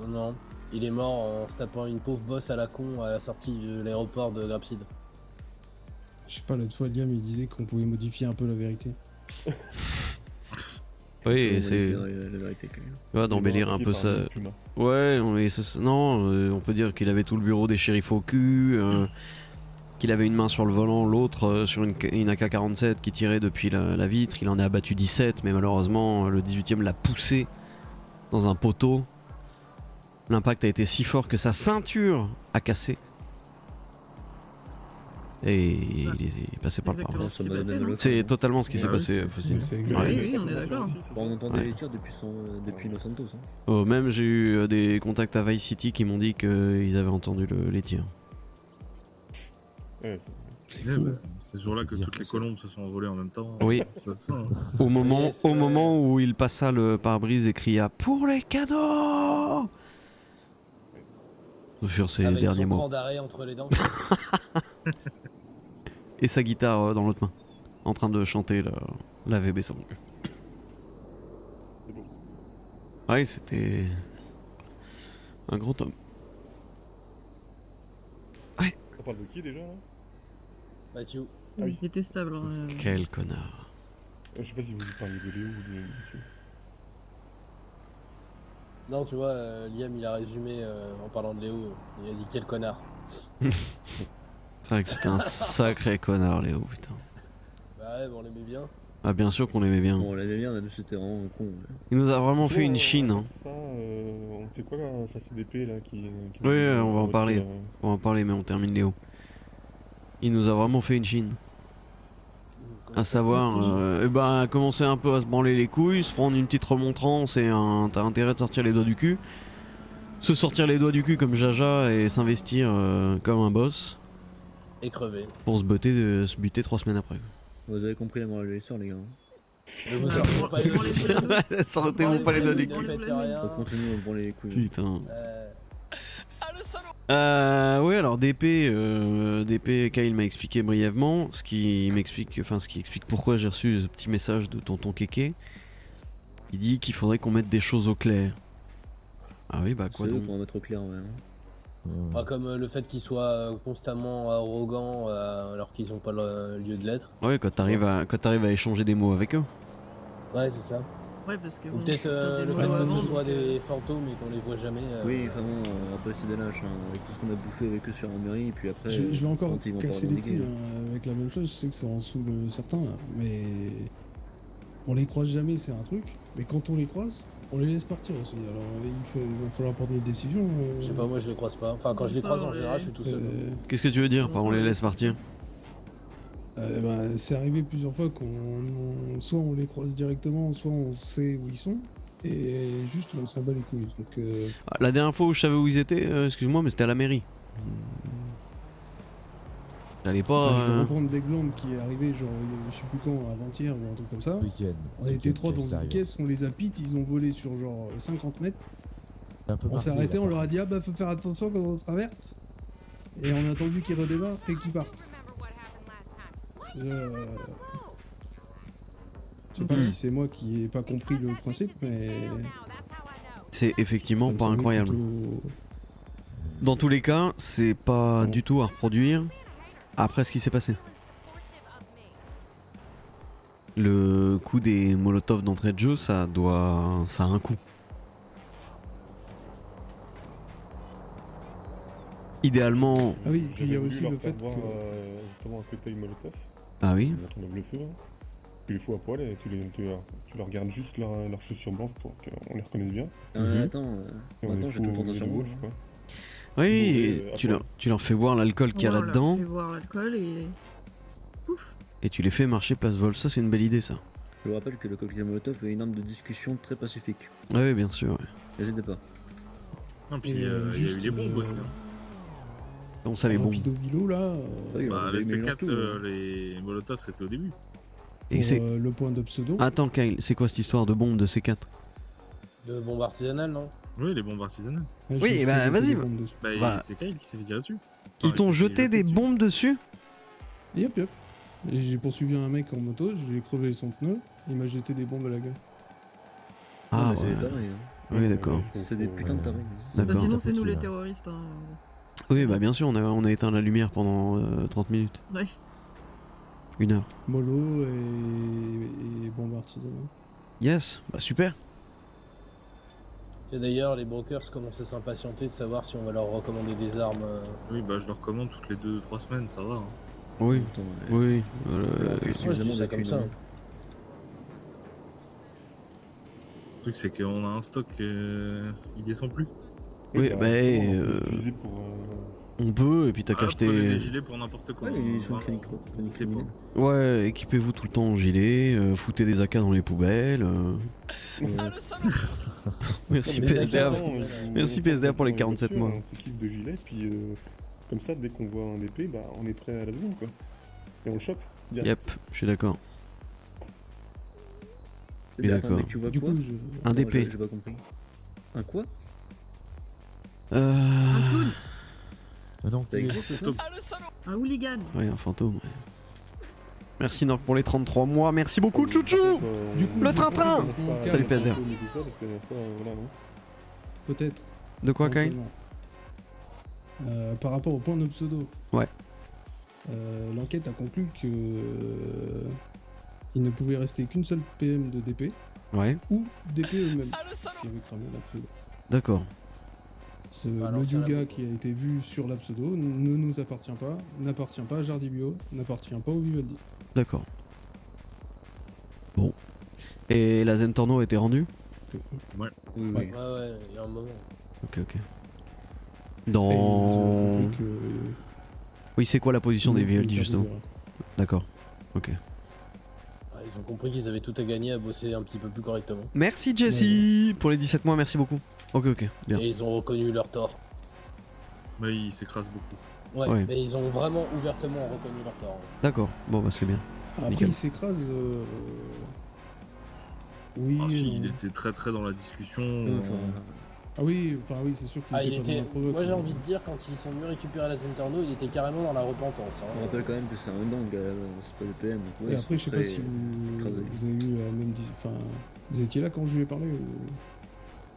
Non, non. Il est mort en se tapant une pauvre bosse à la con à la sortie de l'aéroport de Grapside. Je sais pas, l'autre fois, Liam, il disait qu'on pouvait modifier un peu la vérité. Oui, On c'est. va dire la vérité quand même. Tu vois, d'embellir un peu ça. Ouais, non, on peut dire qu'il avait tout le bureau des shérifs au cul, qu'il avait une main sur le volant, l'autre sur une AK-47 qui tirait depuis la vitre. Il en a abattu 17, mais malheureusement, le 18ème l'a poussé dans un poteau. L'impact a été si fort que sa ceinture a cassé. Et il est passé par le Exactement pare-brise. ce qui s'est passé, non? C'est totalement ce qui s'est Ouais, passé, c'est- Faustine. c'est Ouais. exactement. Oui, on est d'accord. Bon, on entendait Ouais. les tirs depuis Los Santos. Hein. Oh, même j'ai eu des contacts à Vice City qui m'ont dit qu'ils avaient entendu les tirs. Ouais, C'est Ouais, fou. bah, c'est ce jour-là que dire toutes les ça. colombes se sont envolées en même temps. Oui, C'est ça, hein. au moment, Yes, au moment où il passa le pare-brise et cria « Pour les canons !» Ce furent ses Avec derniers son mots. cran d'arrêt entre les dents. Et sa guitare dans l'autre main, en train de chanter la VB Song. c'est beau. Ouais, c'était un grand homme. On parle de qui déjà là? Mathieu. Ah oui. Détestable. Hein. Quel connard. Je sais pas si vous parlez de Léo ou de Mathieu. Non, tu vois, Liam il a résumé en parlant de Léo. Il a dit quel connard. C'est vrai que c'était un sacré connard, Léo, putain. Bah ouais, bon, on l'aimait bien. Ah, bien sûr qu'on l'aimait bien. Bon, on l'avait bien, même si c'était vraiment con. Ouais. Il nous a vraiment fait une chine. Hein. Ça, on fait quoi là, face au DP là qui Oui, on va en retire, parler. On va en parler, mais on termine Léo. Il nous a vraiment fait une chine. À savoir, commencer un peu à se branler les couilles, se prendre une petite remontrance et t'as intérêt de sortir les doigts du cul. Se sortir les doigts du cul comme Jaja et s'investir comme un boss Et crever. pour se buter 3 semaines après. Vous avez compris la morale de l'histoire, les gars. Ne vous sortez pas les doigts. Sortez-vous pas les doigts du cul. Ne faites rien. On continue à me branler les couilles. Putain. Euh, Oui, alors DP, Kyle m'a expliqué brièvement, ce qui explique pourquoi j'ai reçu ce petit message de tonton Kéké. Il dit qu'il faudrait qu'on mette des choses au clair. Ah oui, bah quoi C'est eux donc pour en mettre au clair, ouais. Hein. Pas comme le fait qu'ils soient constamment arrogants alors qu'ils ont pas le lieu de l'être. Ouais, quand t'arrives à échanger des mots avec eux. Ouais, c'est ça. Ouais, parce que Ou bon, peut-être t'as des le mots fait à que vendre, ce soit donc, des fantômes et qu'on les voit jamais. Oui, enfin bon, on va pas essayer de lâche, hein, avec tout ce qu'on a bouffé avec eux sur la mairie, et puis après. Je vais encore quand ils vont pas casser les revendiquer. couilles hein, avec la même chose, je sais que ça en saoule certains, là, mais on les croise jamais, c'est un truc, mais quand on les croise, on les laisse partir aussi. Alors il va falloir prendre une décision. Je sais pas, moi je les croise pas. Enfin, quand je les Ça, croise en ouais. général, je suis tout seul. Qu'est-ce que tu veux dire par on les laisse partir? C'est arrivé plusieurs fois soit on les croise directement, soit on sait où ils sont, et juste on s'en bat les couilles. Donc, Ah, la dernière fois où je savais où ils étaient, excuse-moi, mais c'était à la mairie. J'allais pas. je vais reprendre l'exemple qui est arrivé, genre je sais plus quand, avant-hier ou un truc comme ça. Week-end. On était 3 dans une caisse, on les a pite, ils ont volé sur genre 50 mètres. On s'est arrêté, on leur a dit ah bah faut faire attention quand on traverse. Et on a attendu qu'ils redémarrent et qu'ils partent. Je sais pas si c'est moi qui ai pas compris le principe, mais C'est effectivement ça me pas semblait incroyable. plutôt- Dans tous les cas, c'est pas Non. du tout à reproduire après ce qui s'est passé. Le coup des molotovs d'entrée de jeu, ça a un coût. Idéalement, Ah oui, puis il y a J'avais aussi voulu le leur fait faire voir, que justement un cocktail Molotov. ah oui. Quand on lève le feu, hein. Tu les fous à poil et tu leur regardes juste leurs chaussures blanches pour qu'on les reconnaisse bien. Mhm. Attends, Et on maintenant les j'ai fout tout au tentation de moi. Wolf, quoi. Oui, à tu poil. leur fais boire l'alcool qu'il y a voilà, là-dedans fais boire l'alcool et. Pouf. et tu les fais marcher place Vol. Ça, c'est une belle idée, ça. Je vous rappelle que le cocktail Molotov est une arme de discussion très pacifique. Ah oui, bien sûr. Ouais. N'hésitez pas. Non, puis Et, il y a eu juste, des bombes aussi. hein. Bon, ça les bombes. Rapido Vilo là, Oui, on Bah, avait les mis C4, tout, les Molotov, c'était au début. Et pour c'est. le point de pseudo. Attends, Kyle, c'est quoi cette histoire de bombe de C4? De bombe artisanale, non? Oui, les bombes artisanales. Ah, je oui, me suis bah, jeté vas-y, des bah. bombes dessus. Bah, Bah. c'est Kyle qui s'est fait tirer dessus. Ils t'ont jeté des dessus. bombes dessus? Et hop. Et j'ai poursuivi un mec en moto, je lui ai crevé son pneu, il m'a jeté des bombes à la gueule. Ah mais c'est ouais. des tarés, hein. Oui, d'accord. C'est des putains de tarés. Bah, D'accord. sinon, c'est nous les Là. terroristes. Hein. Oui, bah bien sûr, on a éteint la lumière pendant 30 minutes. Ouais. 1 heure. Mollo et bombes artisanales. Yes, bah super. Et d'ailleurs, les brokers commencent à s'impatienter de savoir si on va leur recommander des armes. Oui, bah je leur commande toutes les 2-3 semaines, ça va. Hein. Oui, Attends, oui. Moi, je dis ça comme ça. Le truc, c'est qu'on a un stock, il descend plus. Oui, bah, justement, on peut l'utiliser pour. On peut, et puis t'as Ah, qu'à prenez des acheter. gilets pour n'importe quoi. Ouais, hein, ils sont vraiment. crédit criminel. Ouais, équipez-vous tout le temps en gilet, foutez des AK dans les poubelles. Merci Mais PSDA. d'accord. Merci PSDA pour les 47 mois. On s'équipe de gilets, puis comme ça, dès qu'on voit un DP, bah, on est prêt à la seconde, quoi. Et on le chope. direct. Yep, je suis d'accord. Mais Oui, attends, d'accord. mais tu vois Du quoi coup, Un Non, DP. J'ai pas compris. Un quoi? Un clown. Un Ça enculé. existe, c'est ça? Un hooligan. Ouais, un fantôme. Ouais. Merci Nork pour les 33 mois. Merci beaucoup, Chouchou. Du coup, Le train-train. Salut, PSDR. peut-être. De quoi, Kyle? éventuellement. Par rapport au point de pseudo. Ouais. L'enquête a conclu que il ne pouvait rester qu'une seule PM de DP Ouais, ou DP eux-mêmes qui avaient cramé la pseudo. d'accord. Ah, Le l'ancien Yuga labo. qui a été vu sur la pseudo ne nous appartient pas, n'appartient pas à Jardibio, n'appartient pas au Vivaldi. D'accord. Bon. Et la Zentorno a été rendue? Oui, Ouais. oui. Ouais, ouais, il y a un moment. Ok, ok. Et ils ont Dans. compris que Oui, c'est quoi la position des Ils ont VLD pu faire justement? des erreurs. D'accord. Ok. Ouais, ils ont compris qu'ils avaient tout à gagner à bosser un petit peu plus correctement. Merci Jesse pour les 17 mois, merci beaucoup. Ok, ok, bien. Et ils ont reconnu leur tort. Bah, il s'écrase beaucoup. Ouais, Ouais. mais ils ont vraiment ouvertement reconnu leur tort. D'accord, bon bah c'est bien. Après, Nickel. il s'écrase. Oui. Ah, si, non. il était très dans la discussion. Ah oui, enfin oui, c'est sûr qu'il Ah, était il pas dans était... la provoque. Moi j'ai envie de dire, quand ils sont venus récupérer la Zenterno, il était carrément dans la repentance. On rappelle quand même que c'est un gang, c'est pas le PM. Donc ouais, Et après, je sais pas très si vous écrasé. avez eu la même. Enfin, vous étiez là quand je lui ai parlé ou...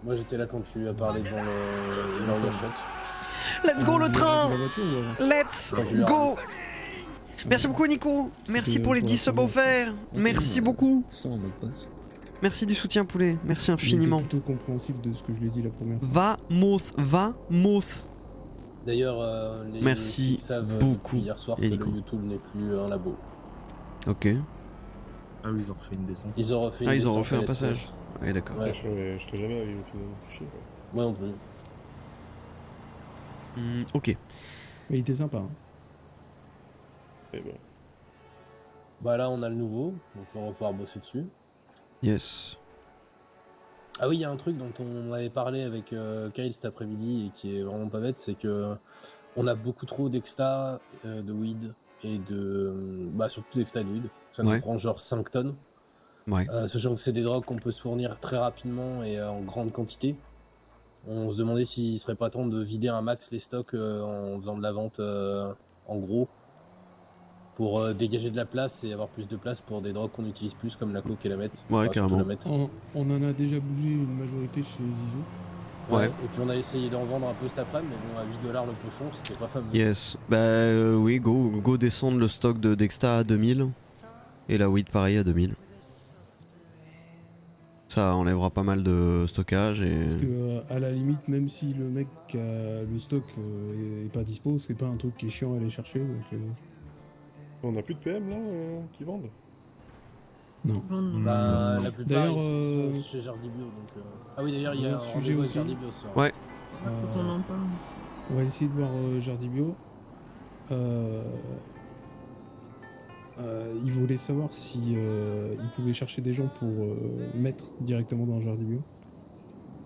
Moi j'étais là quand tu lui as parlé devant le shot. Let's go le train! La voiture ou avant Let's Quand je lui ai go! Merci beaucoup Nico! Merci C'était pour les pour 10 la subs première. offerts! Merci beaucoup! Sans mot de passe. Merci du soutien poulet, merci Il infiniment. était plutôt compréhensif de ce que je lui ai dit la première fois. Va Mouth. D'ailleurs, les Merci flics savent beaucoup, depuis hier soir que Nico. le YouTube n'est plus un labo. Ok. Ah oui, ils ont refait une descente. Ils ont refait une Ah, ils ont descente refait un LSS. passage. Ouais, d'accord. Ouais. Je t'ai jamais allé au final. Chier, quoi. Moi non plus. Ok. Mais il était sympa. Hein. Et ben. Bah là on a le nouveau, donc on va pouvoir bosser dessus. Yes. Ah oui, il y a un truc dont on avait parlé avec Kyle cet après-midi et qui est vraiment pas bête, c'est que on a beaucoup trop d'exta de weed et de... Bah surtout d'exta et de weed. Ça nous Ouais. prend genre 5 tonnes. Ouais. Sachant que c'est des drogues qu'on peut se fournir très rapidement et en grande quantité. On se demandait s'il serait pas temps de vider un max les stocks en faisant de la vente en gros pour dégager de la place et avoir plus de place pour des drogues qu'on utilise plus comme la coke et la meth. Ouais, surtout carrément. la meth. On en a déjà bougé une majorité chez Zizou. Ouais. Et puis on a essayé d'en vendre un peu cet après, mais bon, à 8$ le pochon, c'était pas fameux. Yes. Bah oui, go descendre le stock de Dexta à 2000. Et la weed pareil à 2000. Ça enlèvera pas mal de stockage et... Parce que à la limite, même si le mec a le stock est pas dispo, c'est pas un truc qui est chiant à aller chercher. Donc, On a plus de PM là qui vendent? non. Bah, la plupart D'ailleurs, ils sont chez Jardibio. Donc, Ah oui, d'ailleurs, il y a un sujet rendez-vous avec aussi. Jardibio ce soir. Ouais. Faut qu'on en parle. On va essayer de voir Jardibio. Il voulait savoir si il pouvait chercher des gens pour mettre directement dans Jardibio.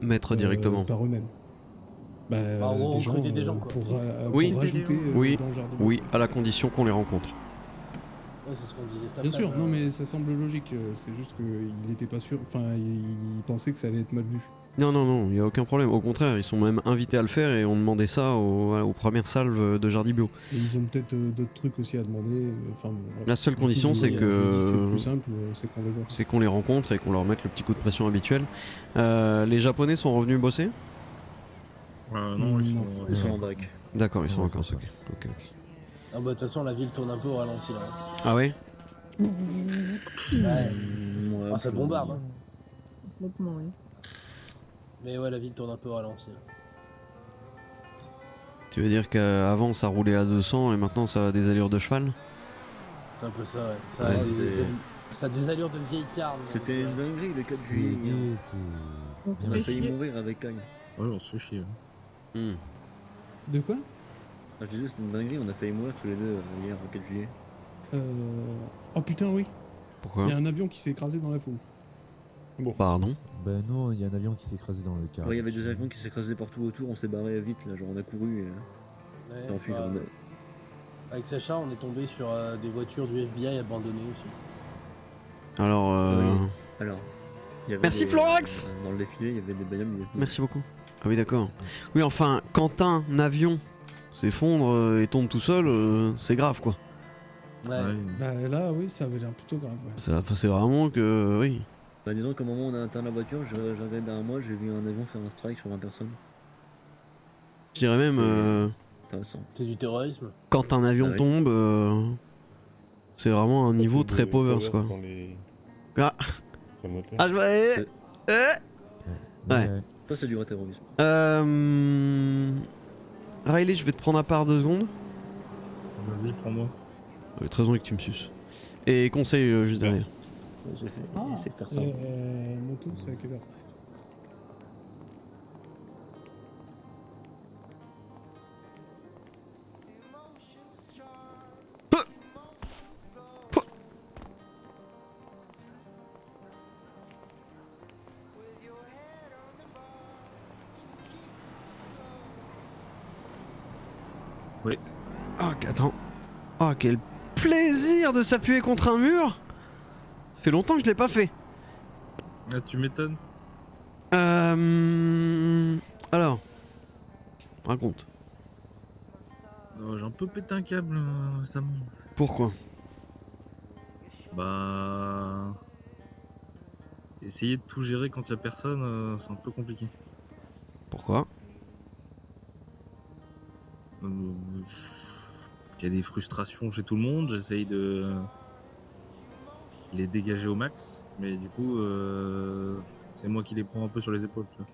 Mettre directement. Par eux-mêmes. Bah, En gros, des gens, recruter des gens, quoi. pour, Oui. pour rajouter Oui. dans Jardibio. Oui, à la condition qu'on les rencontre. Ouais, c'est ce qu'on disait cet Bien après, sûr, non mais ça semble logique, c'est juste qu'il était pas sûr, enfin il pensait que ça allait être mal vu. Non, y a aucun problème. Au contraire, ils sont même invités à le faire et on demandait ça aux premières salves de Jardibio. Et ils ont peut-être d'autres trucs aussi à demander, enfin bon, bref. La seule Du coup, condition, je c'est dis, que- c'est le plus simple, c'est qu'on les voit. C'est qu'on les rencontre et qu'on leur mette le petit coup de pression habituel. Les Japonais sont revenus bosser? Non, ils Non. sont, Ils sont en bac. D'accord, ils sont en Ouais, vacances, ouais. ok. Ah bah, de toute façon, la ville tourne un peu au ralenti là. Ah ouais? Ouais. Ouais, Ah, ça bombarde, hein. Complètement, oui. Mais ouais, la ville tourne un peu au ralenti. Tu veux dire qu'avant ça roulait à 200 et maintenant ça a des allures de cheval? C'est un peu ça, ouais. Ça, Ouais, a, ça a des allures de vieille car. mais C'était bon, une dinguerie le 4 C'est juillet. gay, On On a fait failli chier. mourir avec Kyle. Ouais, on se fait chier. Hmm. De quoi? Ah, je disais, c'était une dinguerie, on a failli mourir tous les deux hier au 4 juillet. Oh putain oui, Pourquoi? il y a un avion qui s'est écrasé dans la foule. Pardon? Ben non, il y a un avion qui s'est écrasé dans le car. Ouais, il y avait des avions qui s'écrasaient partout autour, on s'est barré vite là, genre on a couru et ouais, on a fui. bah, avec Sacha, on est tombé sur des voitures du FBI abandonnées aussi. Alors, Oui. Alors, il y avait Merci, Florax dans le défilé, il y avait des bagnoles du FBI. merci beaucoup. Ah oui, d'accord. Oui, enfin, quand un avion s'effondre et tombe tout seul, c'est grave quoi. Ouais. Bah là oui, ça avait l'air plutôt grave. Ouais. C'est vraiment que. Oui. Bah disons qu'au moment où on a atteint la voiture, j'ai regardé derrière moi, j'ai vu un avion faire un strike sur 20 personnes. Je dirais même, Intéressant. C'est du terrorisme. quand un avion Ah oui. tombe, c'est vraiment un niveau très povers quoi. Dans les... Ah. dans le moteur. Ah, je vois. Ouais. Ça c'est du terrorisme. Riley, je vais te prendre à part 2 secondes. Vas-y, prends-moi. Très raison que tu me suces. Et conseil juste Super. derrière. J'ai essayé de faire ça. Mon tour c'est à quelle heure? Oui. Ok, attends. Oh, quel plaisir de s'appuyer contre un mur. Ça fait longtemps que je l'ai pas fait. Ah, tu m'étonnes. Alors. Raconte. J'ai un peu pété un câble récemment. Pourquoi? Bah... Essayer de tout gérer quand il y a personne, c'est un peu compliqué. Pourquoi? Il y a des frustrations chez tout le monde, j'essaye de les dégager au max, mais du coup, c'est moi qui les prends un peu sur les épaules. Tu vois.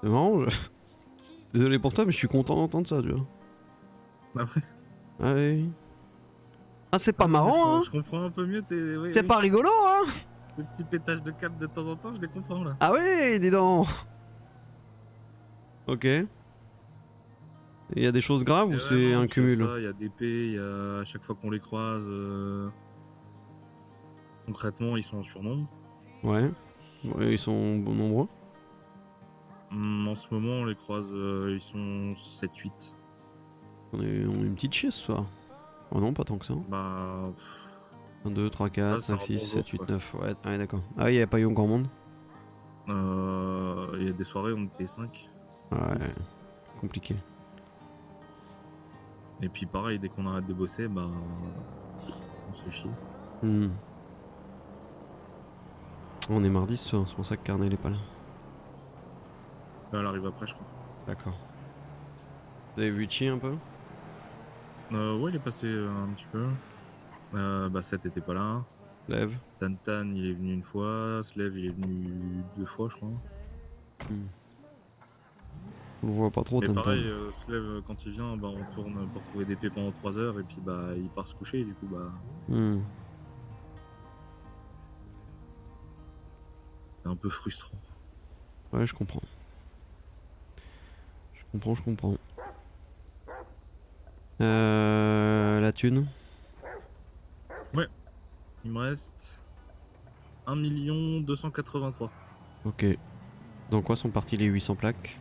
C'est marrant. Désolé pour toi, mais je suis content d'entendre ça, tu vois. Après, Ah oui. Ah, c'est pas marrant, hein. je comprends un peu mieux tes, oui, C'est oui, pas rigolo, hein. tes petits pétages de câble de temps en temps, je les comprends là. Ah oui, dis donc. Ok. Il y a des choses graves ou Et c'est ouais, non, un puis cumul? Il y a des P, il y a à chaque fois qu'on les croise, concrètement, ils sont en surnombre. Ouais. Ouais, ils sont nombreux. En ce moment, on les croise, ils sont 7-8. On est une petite chier ce soir. Oh non, pas tant que ça. Bah, 1, 2, 3, 4, Ah, c'est 5, un 6, bon 7, jour, 8, quoi. 9. Ouais, ouais d'accord. Ah oui, il n'y a pas eu grand monde. il y a des soirées, on était 5. Ouais, compliqué. Et puis pareil, dès qu'on arrête de bosser, bah, on se fait chier. On est mardi ce soir, c'est pour ça que Carnel est pas là. Là, elle arrive après, je crois. D'accord. Vous avez vu Chi un peu? Ouais, il est passé un petit peu. Bah, Seth était pas là. Lève. Tantan, il est venu une fois. Slev, il est venu 2 fois, je crois. On le voit pas trop, Et Tintin. pareil, Slev, quand il vient, bah, on tourne pour trouver des P pendant 3 heures. Et puis, bah, il part se coucher. Et du coup, bah, c'est un peu frustrant. Ouais, je comprends. Je comprends. La thune. Ouais. Il me reste 1 283 000. Ok. Dans quoi sont partis les 800 plaques?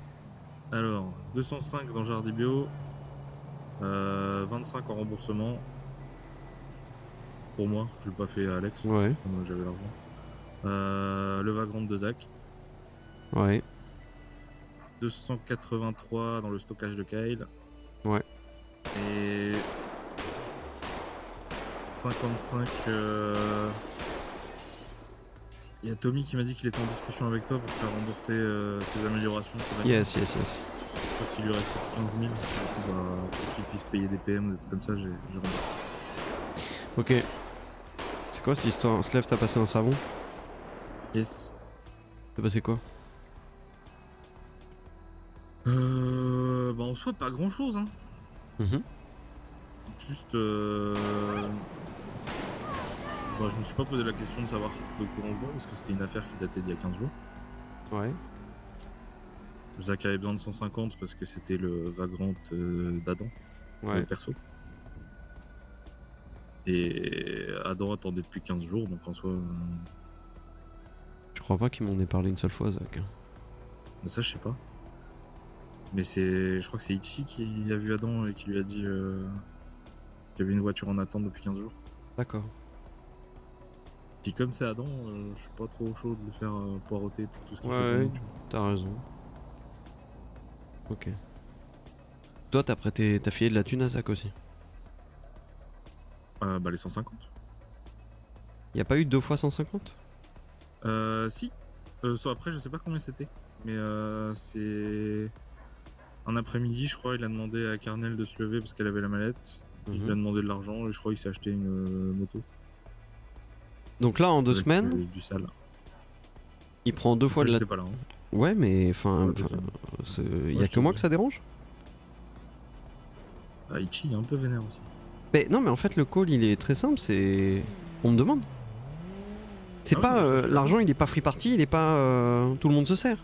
Alors, 205 dans Jardin Bio, 25 en remboursement. Pour moi, je l'ai pas fait à Alex, Ouais. comme j'avais l'argent. Le Vagrant de Zach, Ouais. 283 dans le stockage de Kyle. Ouais. Et 55. Il y a Tommy qui m'a dit qu'il était en discussion avec toi pour faire rembourser ses améliorations. Yes. Je crois qu'il lui reste 15 000. Du coup, bah, pour qu'il puisse payer des PM, des trucs comme ça, j'ai remboursé. Ok. C'est quoi cette histoire? Slev, t'as passé un savon? Yes. T'as passé quoi? Bah en soi, pas grand chose, hein. Juste. Bah, je me suis pas posé la question de savoir si t'étais au courant ou pas, parce que c'était une affaire qui datait d'il y a 15 jours. Ouais. Zach avait besoin de 150 parce que c'était le Vagrant d'Adam, Ouais. le perso. Et Adam attendait depuis 15 jours, donc en soi. Je crois pas qu'ils m'en aient parlé une seule fois, Zach. Mais ça, je sais pas. Mais je crois que c'est Ichi qui a vu Adam et qui lui a dit qu'il y avait une voiture en attente depuis 15 jours. D'accord. Puis comme c'est Adam, je suis pas trop chaud de le faire poireauter pour tout ce qu'il fait. Ouais, pour nous. t'as raison. Ok. Toi, t'as filé de la thune à Zach aussi? Bah les 150. Y a pas eu 2 fois 150? Si. Après, je sais pas combien c'était. Mais c'est... Un après-midi, je crois, il a demandé à Carnel de se lever parce qu'elle avait la mallette. Il lui a demandé de l'argent et je crois qu'il s'est acheté une moto. Donc là, en 2 Avec semaines, du sale. il prend 2 fois Après, de la... j'étais pas là. Hein. Ouais, mais enfin... Ouais, y Ouais, a je que te moi dis. que ça dérange? Ah, Ichi est un peu vénère aussi. Mais non, mais en fait, le call, il est très simple, c'est... On me demande. C'est Ah oui, pas... non, ça, je suis l'argent, il est pas free party, il est pas... tout le monde se sert.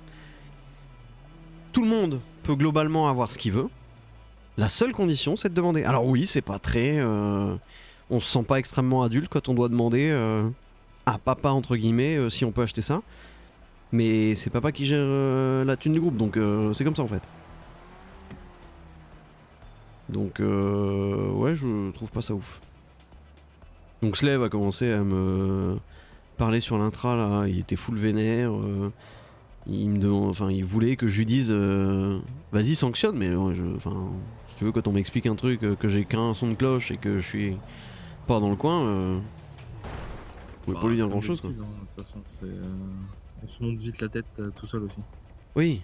Tout le monde peut globalement avoir ce qu'il veut. La seule condition, c'est de demander. Alors oui, c'est pas très... on se sent pas extrêmement adulte quand on doit demander à papa, entre guillemets, si on peut acheter ça. Mais c'est papa qui gère la thune du groupe, donc c'est comme ça en fait. Donc ouais, je trouve pas ça ouf. Donc Slave a commencé à me parler sur l'intra là, il était full vénère. Il me demande, enfin, il voulait que je lui dise vas-y sanctionne, mais enfin, si tu veux, quand on m'explique un truc que j'ai qu'un son de cloche et que je suis pas dans le coin, vous pouvez pas lui dire grand chose quoi. De toute façon, on se monte vite la tête tout seul aussi. Oui.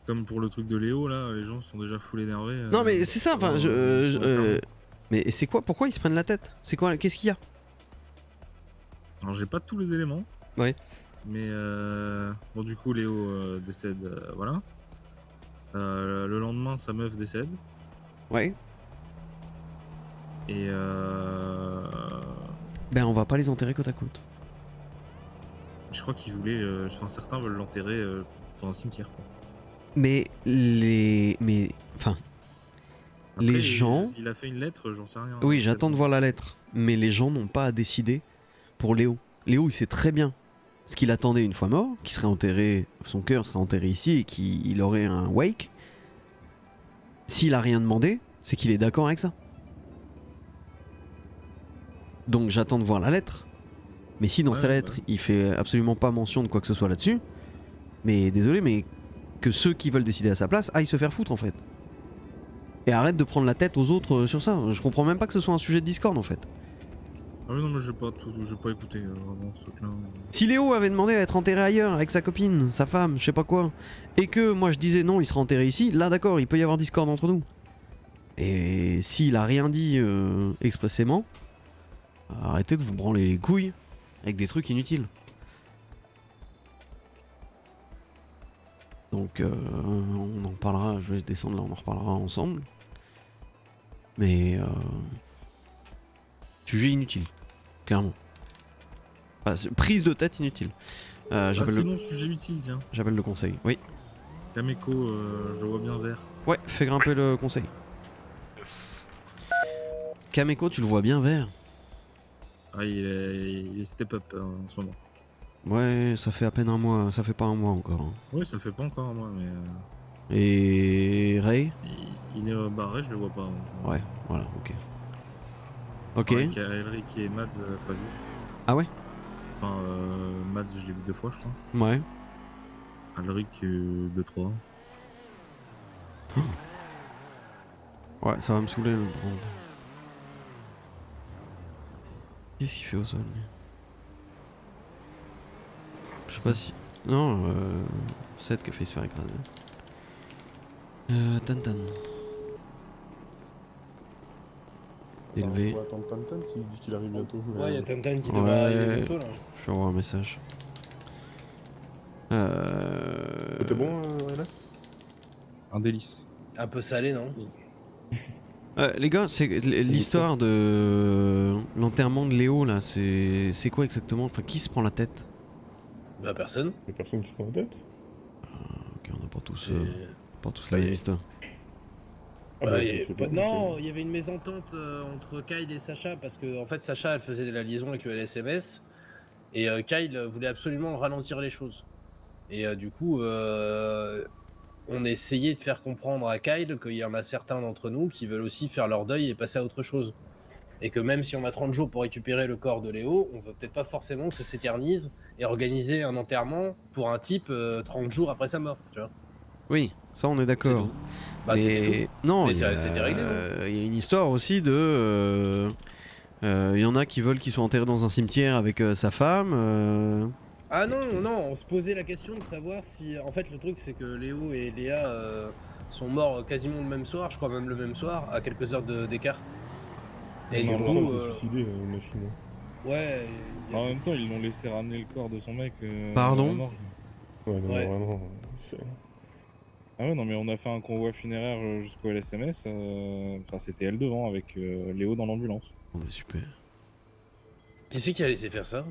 Comme pour le truc de Léo là, les gens sont déjà full énervés. Non mais c'est ça, enfin, mais c'est quoi, pourquoi ils se prennent la tête? C'est quoi, qu'est-ce qu'il y a? Alors j'ai pas tous les éléments. Ouais. Mais bon du coup Léo décède, voilà. Le lendemain sa meuf décède. Ouais. Et Ben on va pas les enterrer côte à côte. je crois qu'ils voulaient, enfin certains veulent l'enterrer dans un cimetière quoi. Mais les Après, gens... Il a fait une lettre, j'en sais rien. Oui, j'attends de voir la lettre. Mais les gens n'ont pas à décider pour Léo. Léo, il sait très bien ce qu'il attendait une fois mort, qu'il serait enterré, son cœur serait enterré ici et qu'il aurait un wake. S'il a rien demandé, c'est qu'il est d'accord avec ça. Donc j'attends de voir la lettre. Mais si dans sa lettre, il fait absolument pas mention de quoi que ce soit là-dessus, mais désolé, mais que ceux qui veulent décider à sa place aillent se faire foutre en fait. Et arrête de prendre la tête aux autres sur ça. Je comprends même pas que ce soit un sujet de Discord en fait. Ah oui non mais j'ai pas écouté vraiment ce truc là. Si Léo avait demandé à être enterré ailleurs avec sa copine, sa femme, je sais pas quoi, et que moi je disais non, il sera enterré ici, là d'accord, il peut y avoir Discord entre nous. Et s'il a rien dit expressément, arrêtez de vous branler les couilles avec des trucs inutiles. Donc on en parlera, je vais descendre là, on en reparlera ensemble. Mais sujet inutile, clairement. Enfin, prise de tête inutile. Sinon sujet utile tiens. J'appelle le conseil, oui. Kameko, je le vois bien vert. Ouais, fais grimper le conseil. Kameko, tu le vois bien vert. Ah il est step up en ce moment. Ouais, ça fait à peine un mois, ça fait pas un mois encore. Hein. Oui ça fait pas encore un mois mais... Et Ray? Il est barré, je le vois pas. Ouais, voilà, ok. Ok. Avec Elric et Mads, pas vu. Ah ouais? Enfin, Mads, je l'ai vu 2 fois, je crois. Ouais. Elric, 2-3. Ouais, ça va me saouler le brand. Qu'est-ce qu'il fait au sol lui? Je sais pas si... Non, Seth qui a failli se faire écraser. Tantan. Élevé. On va attendre Tantan s'il dit qu'il arrive bientôt. mais- Ouais, il y a Tantan qui devrait arriver bientôt là. Je vais envoyer un message. C'était bon, là? Un délice. Un peu salé, non? Les gars, c'est l'histoire de l'enterrement de Léo là, c'est quoi exactement? Enfin, qui se prend la tête? Bah personne. Y'a personne qui se prend la tête? Ok, on n'a pas tous, Et- la même histoire. Ah Bah, je il y a- sais pas, non, il y avait une mésentente entre Kyle et Sacha parce que en fait Sacha elle faisait de la liaison avec le LSMS et Kyle voulait absolument ralentir les choses. Et du coup, on essayait de faire comprendre à Kyle qu'il y en a certains d'entre nous qui veulent aussi faire leur deuil et passer à autre chose. Et que même si on a 30 jours pour récupérer le corps de Léo, on veut peut-être pas forcément que ça s'éternise et organiser un enterrement pour un type 30 jours après sa mort, tu vois. Oui, ça on est d'accord. tout. Bah, c'était non, Mais il y a- c'était réglé, il y a une histoire aussi de... Il y en a qui veulent qu'il soit enterré dans un cimetière avec sa femme. Ah non, non, on se posait la question de savoir si... En fait, le truc, c'est que Léo et Léa sont morts quasiment le même soir, je crois même le même soir, à quelques heures d'écart. Et Non, du personne coup... s'est suicidé, machine. Ouais... En même temps, ils l'ont laissé ramener le corps de son mec. Pardon à la morgue. Ouais, non, Ouais. vraiment. c'est- Ah ouais, non, mais on a fait un convoi funéraire jusqu'au LSMS. Enfin, c'était elle devant avec Léo dans l'ambulance. Oh, bah, super. Qui c'est qui a laissé faire ça?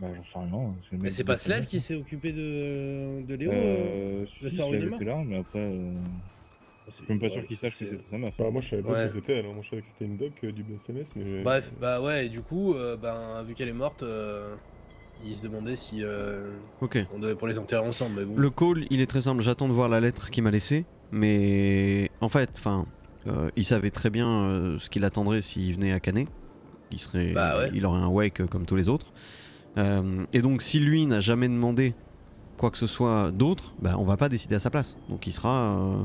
Bah, j'en sais rien. Le Mais mec c'est du pas LSMS, Slav qui s'est occupé de Léo si, le si, soir où il est Slav mort? était là, mais après. Je suis même pas sûr qu'il sache que c'était sa meuf. Bah, moi je savais pas Ouais. que c'était elle, hein. Moi je savais que c'était une doc du BSMS, mais. Bref, bah ouais, et du coup, vu qu'elle est morte, il se demandait si Ok. on devait pour les enterrer ensemble, mais bon. Le call, il est très simple. J'attends de voir la lettre qu'il m'a laissée. Mais en fait, enfin, il savait très bien ce qu'il attendrait s'il venait à Canet. Bah ouais. Il aurait un wake comme tous les autres. Et donc, si lui n'a jamais demandé quoi que ce soit d'autre, bah, on va pas décider à sa place. Donc, il sera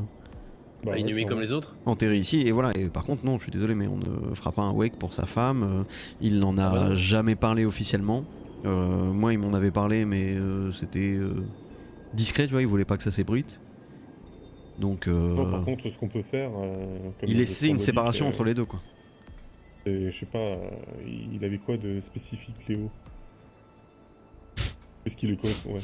Bah, inhumé comme les autres. enterré ici. Et voilà. Et par contre, non, je suis désolé, mais on ne fera pas un wake pour sa femme. Il n'en a Ah bah non. jamais parlé officiellement. Moi, il m'en avait parlé, mais c'était discret, tu vois. Il voulait pas que ça s'ébruite. Donc, Non, par contre, ce qu'on peut faire. Comme il laissait une symbolique, séparation entre les deux, quoi. je sais pas, il avait quoi de spécifique, Léo? Qu'est-ce qu'il le correspond? Ouais.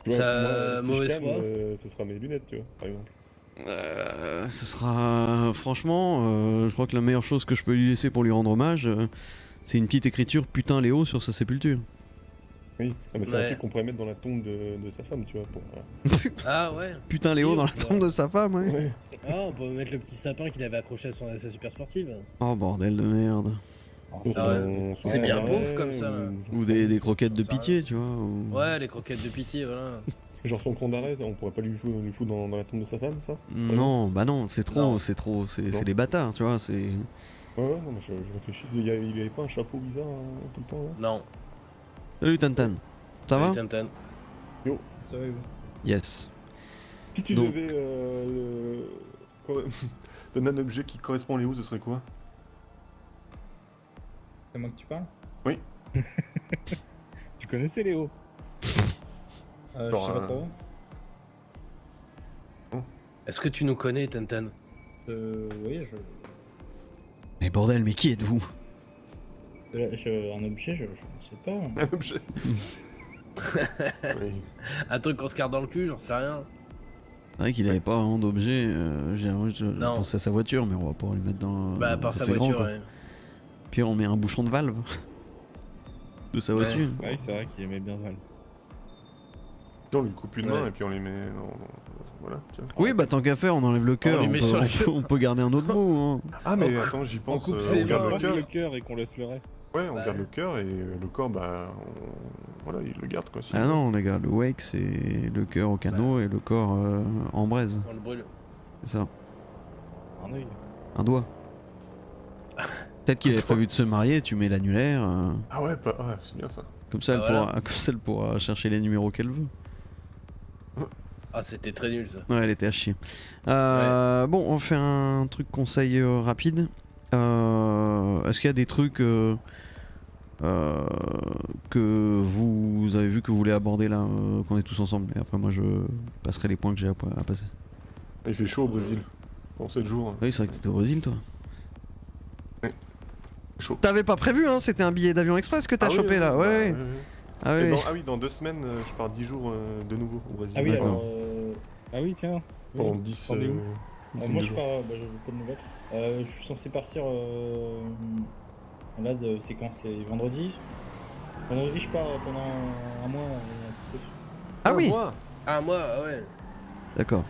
Tu vois, Sa si mauvaise je calme, foi. ce sera mes lunettes, tu vois, par exemple. Ce sera. Franchement, je crois que la meilleure chose que je peux lui laisser pour lui rendre hommage, c'est une petite écriture putain Léo sur sa sépulture. Oui, ah, mais c'est un Ouais. truc qu'on pourrait mettre dans la tombe de sa femme, tu vois. Pour, Ah ouais. Putain Léo dans la Ouais. tombe de sa femme, ouais. Ouais. Ah, on peut mettre le petit sapin qu'il avait accroché à sa super sportive. Oh bordel de merde. Pour Ah ouais. son C'est bien arrêt, pauvre comme ça, là. Ou des croquettes de Ça pitié, tu vois. ou- Ouais, les croquettes de pitié, voilà. Genre son cran d'arrêt, on pourrait pas lui foutre dans la tombe de sa femme, ça? Non, bah non, c'est trop, Non. c'est trop, c'est Non. les bâtards, tu vois, c'est... Ouais, non, mais je réfléchis. Il avait pas un chapeau bizarre tout le temps, là? Non. Salut Tantan. Ça va? Salut, Tintin. Ça va, et vous? Yes. Si tu Donc- devais donner un objet qui correspond à Léo, ce serait quoi? C'est moi que tu parles? Oui. Tu connaissais Léo? Je Genre, sais pas trop. Est-ce que tu nous connais, Tintin? Oui, Mais bordel, mais qui êtes-vous? un objet, je ne sais pas. Un objet. Oui. Un truc qu'on se garde dans le cul, j'en sais rien. C'est vrai qu'il avait pas vraiment d'objet, je Non. pensais à sa voiture, mais on va pouvoir lui mettre dans... Bah, par ça sa fait grand, voiture, quoi. ouais. Puis on met un bouchon de valve de sa Ouais. voiture. Oui, c'est vrai qu'il aimait bien Val. On lui coupe une main Ouais. et puis on les met voilà, tiens. Oui, bah tant qu'à faire, on enlève le cœur, lui on, met peut, sur le on peut- on peut garder un autre bout. Hein. Ah, mais attends, j'y pense. coupe On ses garde mains, le cœur. le cœur et qu'on laisse le reste. Ouais, on Ouais. garde le cœur et le corps, bah. Voilà, il le garde quoi. Ah non, les gars, le wake c'est le cœur au canot et le corps en braise. On le brûle. C'est ça, Un œil. un doigt. Peut-être qu'il avait prévu de se marier, tu mets l'annulaire, Ah ouais, ouais, c'est bien ça. comme ça, Ah, voilà. comme ça elle pourra chercher les numéros qu'elle veut. Ah, c'était très nul ça. Ouais, elle était à chier. Bon, on fait un truc conseil rapide. Est-ce qu'il y a des trucs que vous avez vu que vous voulez aborder là, qu'on est tous ensemble? Et après, moi, je passerai les points que j'ai à passer. Il fait chaud au Brésil. En 7 jours. Oui, c'est vrai que t'étais au Brésil, toi. Chaud. T'avais pas prévu, hein? C'était un billet d'avion express que t'as chopé là. Ouais. Ah Et ouais. ah oui, dans 2 semaines, je pars 10 jours de nouveau au Brésil. Ah oui, D'accord. alors. Ah oui, tiens. Oui. Pendant 10 T'en es où dizaine Moi, de je jours. pars. Bah, je veux pas de nouvelles. Je suis censé partir. Là, c'est quand? C'est vendredi. Vendredi, je pars pendant un mois. Un peu plus. Ah oui. Moi Ah, moi, ah ouais. D'accord.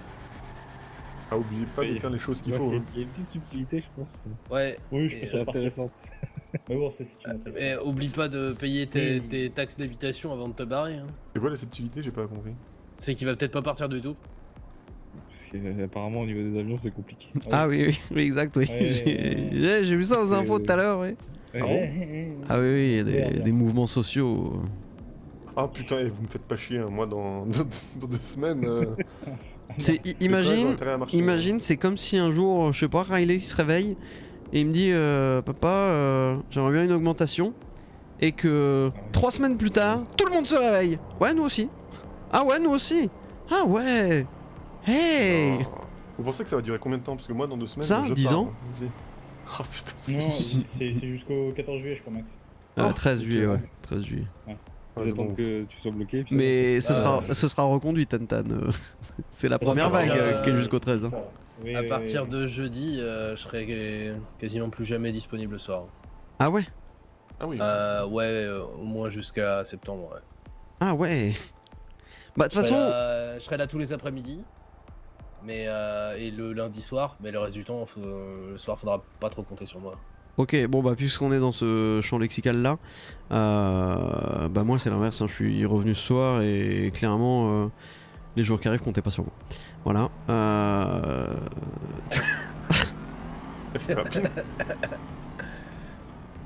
Ah, oubliez pas de Oui. faire les choses qu'il Ouais, faut. il y a- hein. il y a une petite subtilité, je pense. Ouais. Oui, je Et pense que ça va partir. Intéressante. Mais bon, c'est une autre Mais histoire. oublie pas de payer tes, Oui. tes taxes d'habitation avant de te barrer. Hein. C'est quoi la subtilité? J'ai pas compris. C'est qu'il va peut-être pas partir du tout. Parce que, apparemment, au niveau des avions, c'est compliqué. Ah oui, oui, oui, exact, oui. Ouais, J'ai vu ça aux c'est- infos tout à l'heure, oui. Ah bon Ah oui, oui, il y a Merde. des mouvements sociaux. Ah putain, et vous me faites pas chier, hein. Moi dans 2 semaines. Imagine, c'est comme si un jour, je sais pas, Riley se réveille et il me dit papa, j'aimerais bien une augmentation. Et que 3 semaines plus tard, tout le monde se réveille. Ouais, nous aussi. Ah ouais, nous aussi. Ah ouais. Hey. Vous pensez que ça va durer combien de temps? Parce que moi dans 2 semaines. Ça, je 10 pars, ans hein. Vas-y. Oh putain, c'est Non, c'est jusqu'au 14 juillet, je crois, Max. 13 juillet, ouais. 13 juillet. Ils attendent que tu sois bloqué. puis Mais c'est ce sera reconduit, Tantan. C'est la première vague qui est jusqu'au 13. Hein. Oui, À oui, partir oui. de jeudi, je serai quasiment plus jamais disponible le soir. Ah ouais. Ah oui. Ouais, au moins jusqu'à septembre. Ouais. Ah ouais. Bah de toute façon. Je serai là tous les après-midi. Mais et le lundi soir, mais le reste du temps, le soir, faudra pas trop compter sur moi. Ok, bon bah puisqu'on est dans ce champ lexical là, bah moi c'est l'inverse, hein, je suis revenu ce soir et clairement Les jours qui arrivent, comptez pas sur moi. Voilà. C'était rapide.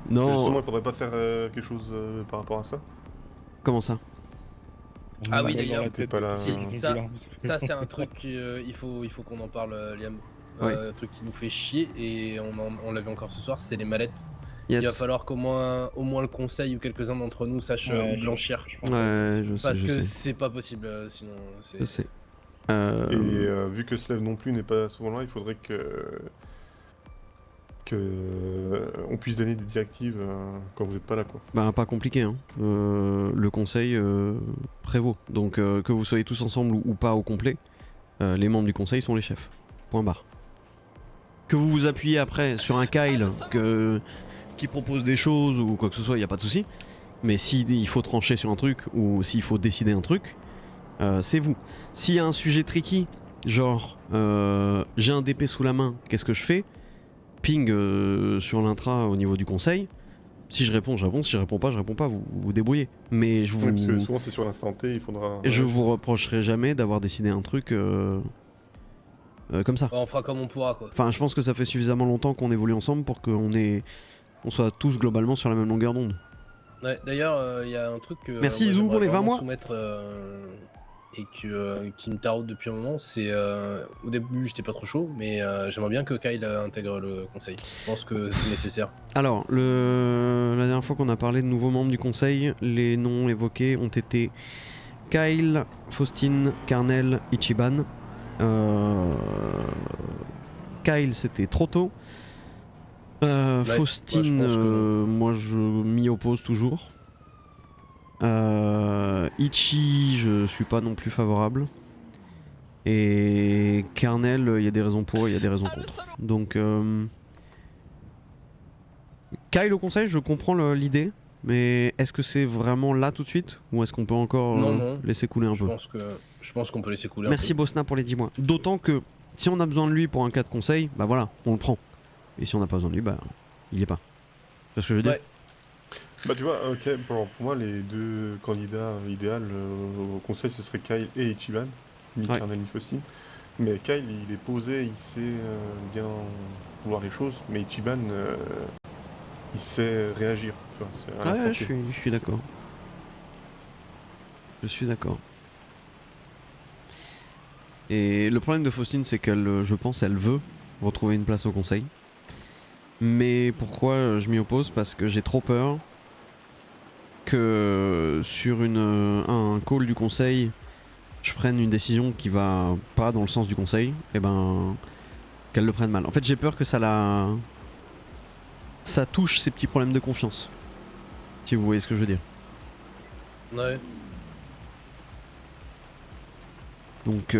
Non. Justement, il faudrait pas faire quelque chose par rapport à ça. Comment ça? Ah oui, Dans d'ailleurs, la tête, pas la- si, ils sont ça- plus là. Ça, c'est un truc qu'il faut qu'on en parle, Liam. Ouais. Un truc qui nous fait chier et on l'a vu encore ce soir, c'est les mallettes. Il va Yes. falloir qu'au moins le conseil ou quelques-uns d'entre nous sachent Ouais, où blanchir. je pense Ouais, je sais, Parce je que sais. c'est pas possible sinon. Je sais. Et vu que Slave non plus n'est pas souvent là, il faudrait que on puisse donner des directives quand vous n'êtes pas là, quoi. Bah, pas compliqué, hein. Le conseil prévaut. Donc, que vous soyez tous ensemble ou pas au complet, les membres du conseil sont les chefs. Point barre. Que vous vous appuyez après sur un Kyle qui propose des choses ou quoi que ce soit, il n'y a pas de souci. Mais s'il faut trancher sur un truc ou s'il faut décider un truc, c'est vous. S'il y a un sujet tricky, genre j'ai un DP sous la main, qu'est-ce que je fais? Ping sur l'intra au niveau du conseil. Si je réponds, je réponds. Si je réponds pas, je réponds pas. Vous vous débrouillez. Mais je vous, Oui, parce que souvent c'est sur l'instant T, il faudra... je vous reprocherai jamais d'avoir décidé un truc comme ça. On fera comme on pourra quoi. Enfin, je pense que ça fait suffisamment longtemps qu'on évolue ensemble pour qu'on soit tous globalement sur la même longueur d'onde. Ouais, d'ailleurs, il y a un truc que. Merci, moi, Zou, j'aimerais pour les 20 vraiment mois. Soumettre, et qui me taraude depuis un moment, c'est. Au début, j'étais pas trop chaud, mais j'aimerais bien que Kyle intègre le conseil. Je pense que c'est nécessaire. Alors, la dernière fois qu'on a parlé de nouveaux membres du conseil, les noms évoqués ont été Kyle, Faustine, Carnel, Ichiban. Kyle, c'était trop tôt. Faustine, je pense que- moi je m'y oppose toujours. Ichi, je suis pas non plus favorable. Et Carnel, il y a des raisons pour, il y a des raisons contre. Donc, Kyle au conseil, je comprends l'idée, mais est-ce que c'est vraiment là tout de suite ou est-ce qu'on peut encore Non. laisser couler un peu? Je pense qu'on peut laisser couler. Merci un peu. Bosna pour les 10 mois. D'autant que si on a besoin de lui pour un cas de conseil, bah voilà, on le prend. Et si on n'a pas besoin de lui, bah il y est pas. Tu vois ce que je veux dire? Ouais. Bah tu vois, ok, pour moi les deux candidats idéaux au conseil ce serait Kyle et Ichiban, ni Ouais. Carnel ni Faustine. Mais Kyle il est posé, il sait bien voir les choses, mais Ichiban il sait réagir. Tu vois, c'est à l'instant Ouais, T. je suis d'accord. Je suis d'accord. Et le problème de Faustine, c'est qu'elle, je pense, elle veut retrouver une place au conseil. Mais pourquoi je m'y oppose? Parce que j'ai trop peur que sur un call du conseil, je prenne une décision qui va pas dans le sens du conseil, et ben qu'elle le prenne mal. En fait, j'ai peur que ça touche ces petits problèmes de confiance. Si vous voyez ce que je veux dire. Ouais. Donc,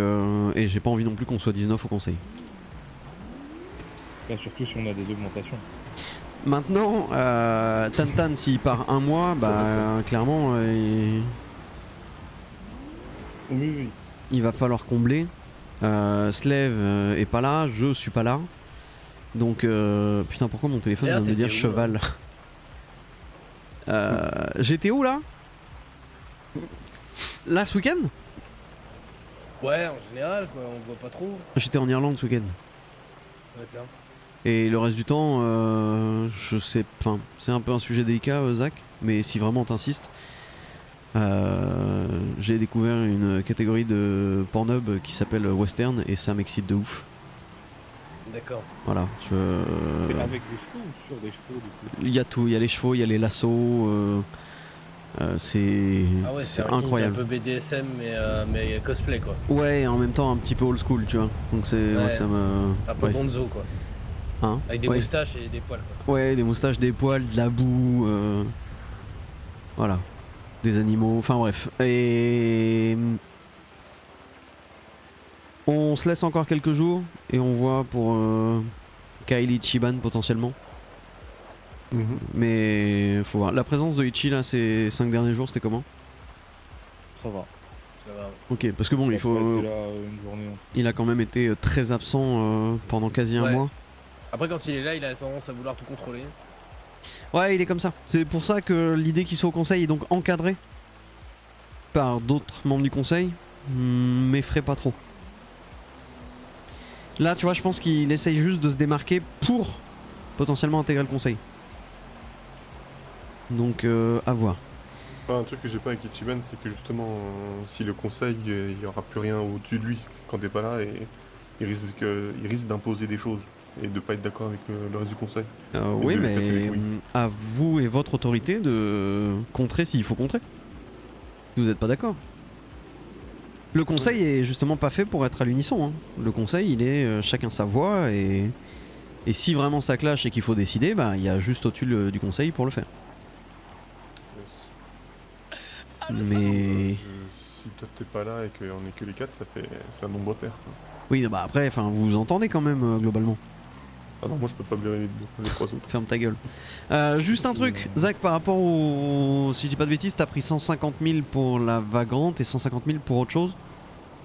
et j'ai pas envie non plus qu'on soit 19 au conseil. Là, surtout si on a des augmentations. Maintenant, Tantan, s'il part un mois, bah clairement, Oui. il va falloir combler. Slave est pas là, je suis pas là. Donc, putain, pourquoi mon téléphone vient de me dire t'étais où, cheval? J'étais où là? Là ce week-end? Ouais, en général, quoi, on voit pas trop. J'étais en Irlande ce week-end. D'accord. Et le reste du temps, je sais. Enfin, c'est un peu un sujet délicat, Zach, mais si vraiment t'insistes, j'ai découvert une catégorie de Pornhub qui s'appelle Western et ça m'excite de ouf. D'accord. Voilà. Et avec des chevaux ou sur des chevaux du coup? Il y a tout, il y a les chevaux, il y a les lassos. C'est Ah ouais, c'est un kink incroyable. un peu BDSM, mais cosplay quoi. Ouais, et en même temps un petit peu old school, tu vois. Donc c'est. Ouais. Moi, ça me. Un peu Ouais. gonzo quoi. Hein Avec des Ouais. moustaches et des poils quoi. Ouais, des moustaches, des poils, de la boue, voilà, des animaux, enfin bref. Et on se laisse encore quelques jours et on voit pour Kylie Chiban potentiellement. Mhm. Mais faut voir. La présence de Ichi là ces 5 derniers jours, c'était comment? Ça va. Ça va. Ok, parce que bon, il Après, faut. t'es là une journée. Il a quand même été très absent pendant quasi un Ouais. mois. Après quand il est là, il a tendance à vouloir tout contrôler. Ouais, il est comme ça. C'est pour ça que l'idée qu'il soit au conseil est donc encadré par d'autres membres du conseil m'effraie pas trop. Là, tu vois, je pense qu'il essaye juste de se démarquer pour potentiellement intégrer le conseil. Donc, à voir. Enfin, un truc que j'ai pas avec Ichiban, c'est que justement, si le conseil, il y aura plus rien au-dessus de lui quand t'es pas là, et il risque d'imposer des choses et de pas être d'accord avec le reste du conseil. Oui, de lui casser les mais couilles. à vous et votre autorité de contrer s'il faut contrer. Si vous n'êtes pas d'accord. Le conseil est justement pas fait pour être à l'unisson. Hein. Le conseil, il est chacun sa voix, et si vraiment ça clash et qu'il faut décider, bah il y a juste au-dessus du conseil pour le faire. Mais Si toi t'es pas là et qu'on est que les 4, c'est un nombre pair. Quoi. oui, bah après, enfin, vous vous entendez quand même globalement. Ah non, moi je peux pas blairer les 3 autres. Ferme ta gueule. Juste un truc, Zach, par rapport au... Si je dis pas de bêtises, t'as pris 150 000 pour la vagrante et 150 000 pour autre chose?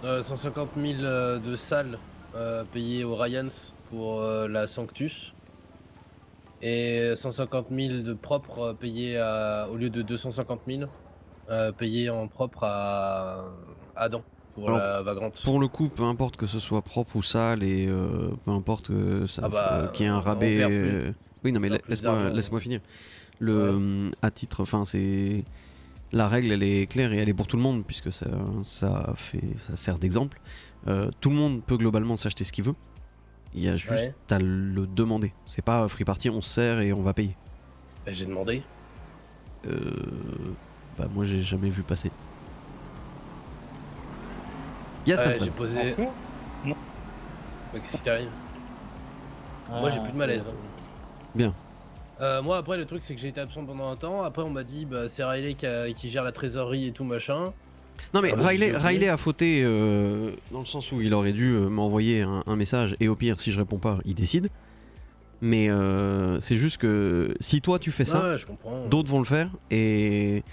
150 000 de salles payées au Ryans pour la Sanctus. Et 150 000 de propres payés au lieu de 250 000 payés en propre à Adam pour Alors, la vagrante. Pour le coup, peu importe que ce soit propre ou sale, et peu importe que ça qu'il y ait un on rabais. perd plus. Oui, non, mais On perd plus d'argent. laisse-moi finir. À titre, enfin, c'est la règle, elle est claire et elle est pour tout le monde puisque ça sert d'exemple. Tout le monde peut globalement s'acheter ce qu'il veut. Il y a juste à le demander. C'est pas free party, on se sert et on va payer. Bah, j'ai demandé. Bah moi j'ai jamais vu passer. Y'a ça. J'ai posé. Non. Mais qu'est-ce qui t'arrive? Moi j'ai plus de malaise. Hein. Bien. Moi après le truc c'est que j'ai été absent pendant un temps. Après on m'a dit bah c'est Riley qui gère la trésorerie et tout machin. Non mais moi, Riley a fauté dans le sens où il aurait dû m'envoyer un message et au pire si je réponds pas il décide. Mais c'est juste que si toi tu fais ça, Ouais, je comprends. d'autres vont le faire et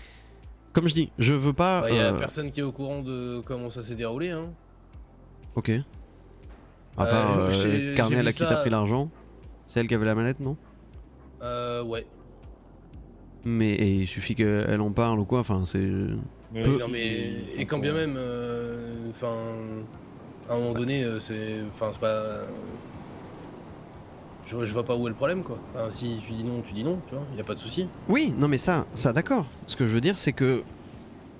comme je dis, je veux pas... Il y a personne qui est au courant de comment ça s'est déroulé. Hein. Ok. À part j'ai Carnel vu à qui ça- t'as pris l'argent. C'est elle qui avait la mallette, non? Ouais. Mais il suffit qu'elle en parle ou quoi, enfin c'est... Non mais et quand bien même, enfin, à un moment donné, c'est pas, je vois pas où est le problème quoi. Enfin, si tu dis non, tu dis non, tu vois, y a pas de souci. Oui, non mais ça d'accord. Ce que je veux dire c'est que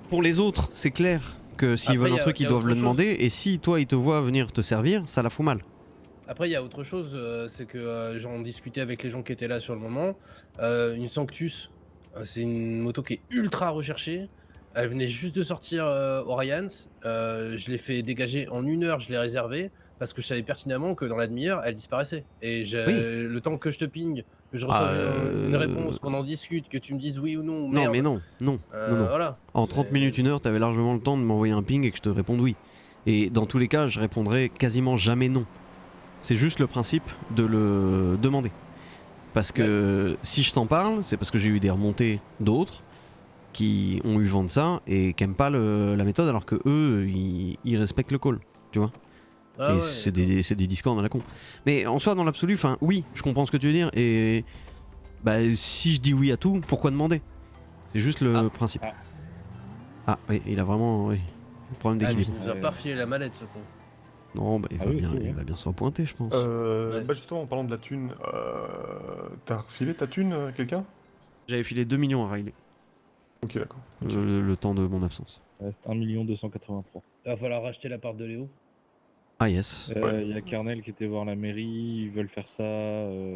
pour les autres, c'est clair que s'ils Après, veulent un y a- truc, y ils a doivent autre le chose. demander. Et si toi, ils te voient venir te servir, ça la fout mal. Après il y a autre chose, c'est que j'en discutais avec les gens qui étaient là sur le moment. Une Sanctus, c'est une moto qui est ultra recherchée. Elle venait juste de sortir au Ryans. Je l'ai fait dégager en 1 heure, je l'ai réservée. Parce que je savais pertinemment que dans la demi-heure, elle disparaissait. Et le temps que je te ping, que je reçoive une réponse, qu'on en discute, que tu me dises oui ou non, ou Non, merde. mais non. Voilà. En 30 minutes, 1 heure, t'avais largement le temps de m'envoyer un ping et que je te réponde oui. Et dans tous les cas, je répondrai quasiment jamais non. C'est juste le principe de le demander. Parce que si je t'en parle, c'est parce que j'ai eu des remontées d'autres qui ont eu vent de ça et qui aiment pas la méthode alors que eux, ils respectent le call, tu vois. Ah et ouais, c'est des discords à la con. Mais en soi, dans l'absolu, enfin, oui, je comprends ce que tu veux dire. Et bah, si je dis oui à tout, pourquoi demander? C'est juste le principe. Ah, oui, il a vraiment un problème d'équilibre. Il nous a pas refilé la mallette, ce con. Non, bah, il va bien se repointer, je pense. Bah justement, en parlant de la thune, t'as refilé ta thune à quelqu'un? J'avais filé 2 millions à Riley. Ok, d'accord. Le temps de mon absence. C'est 1 283 000. Il va falloir racheter la part de Léo. Ah, yes. Il y a Carnel qui était voir la mairie, ils veulent faire ça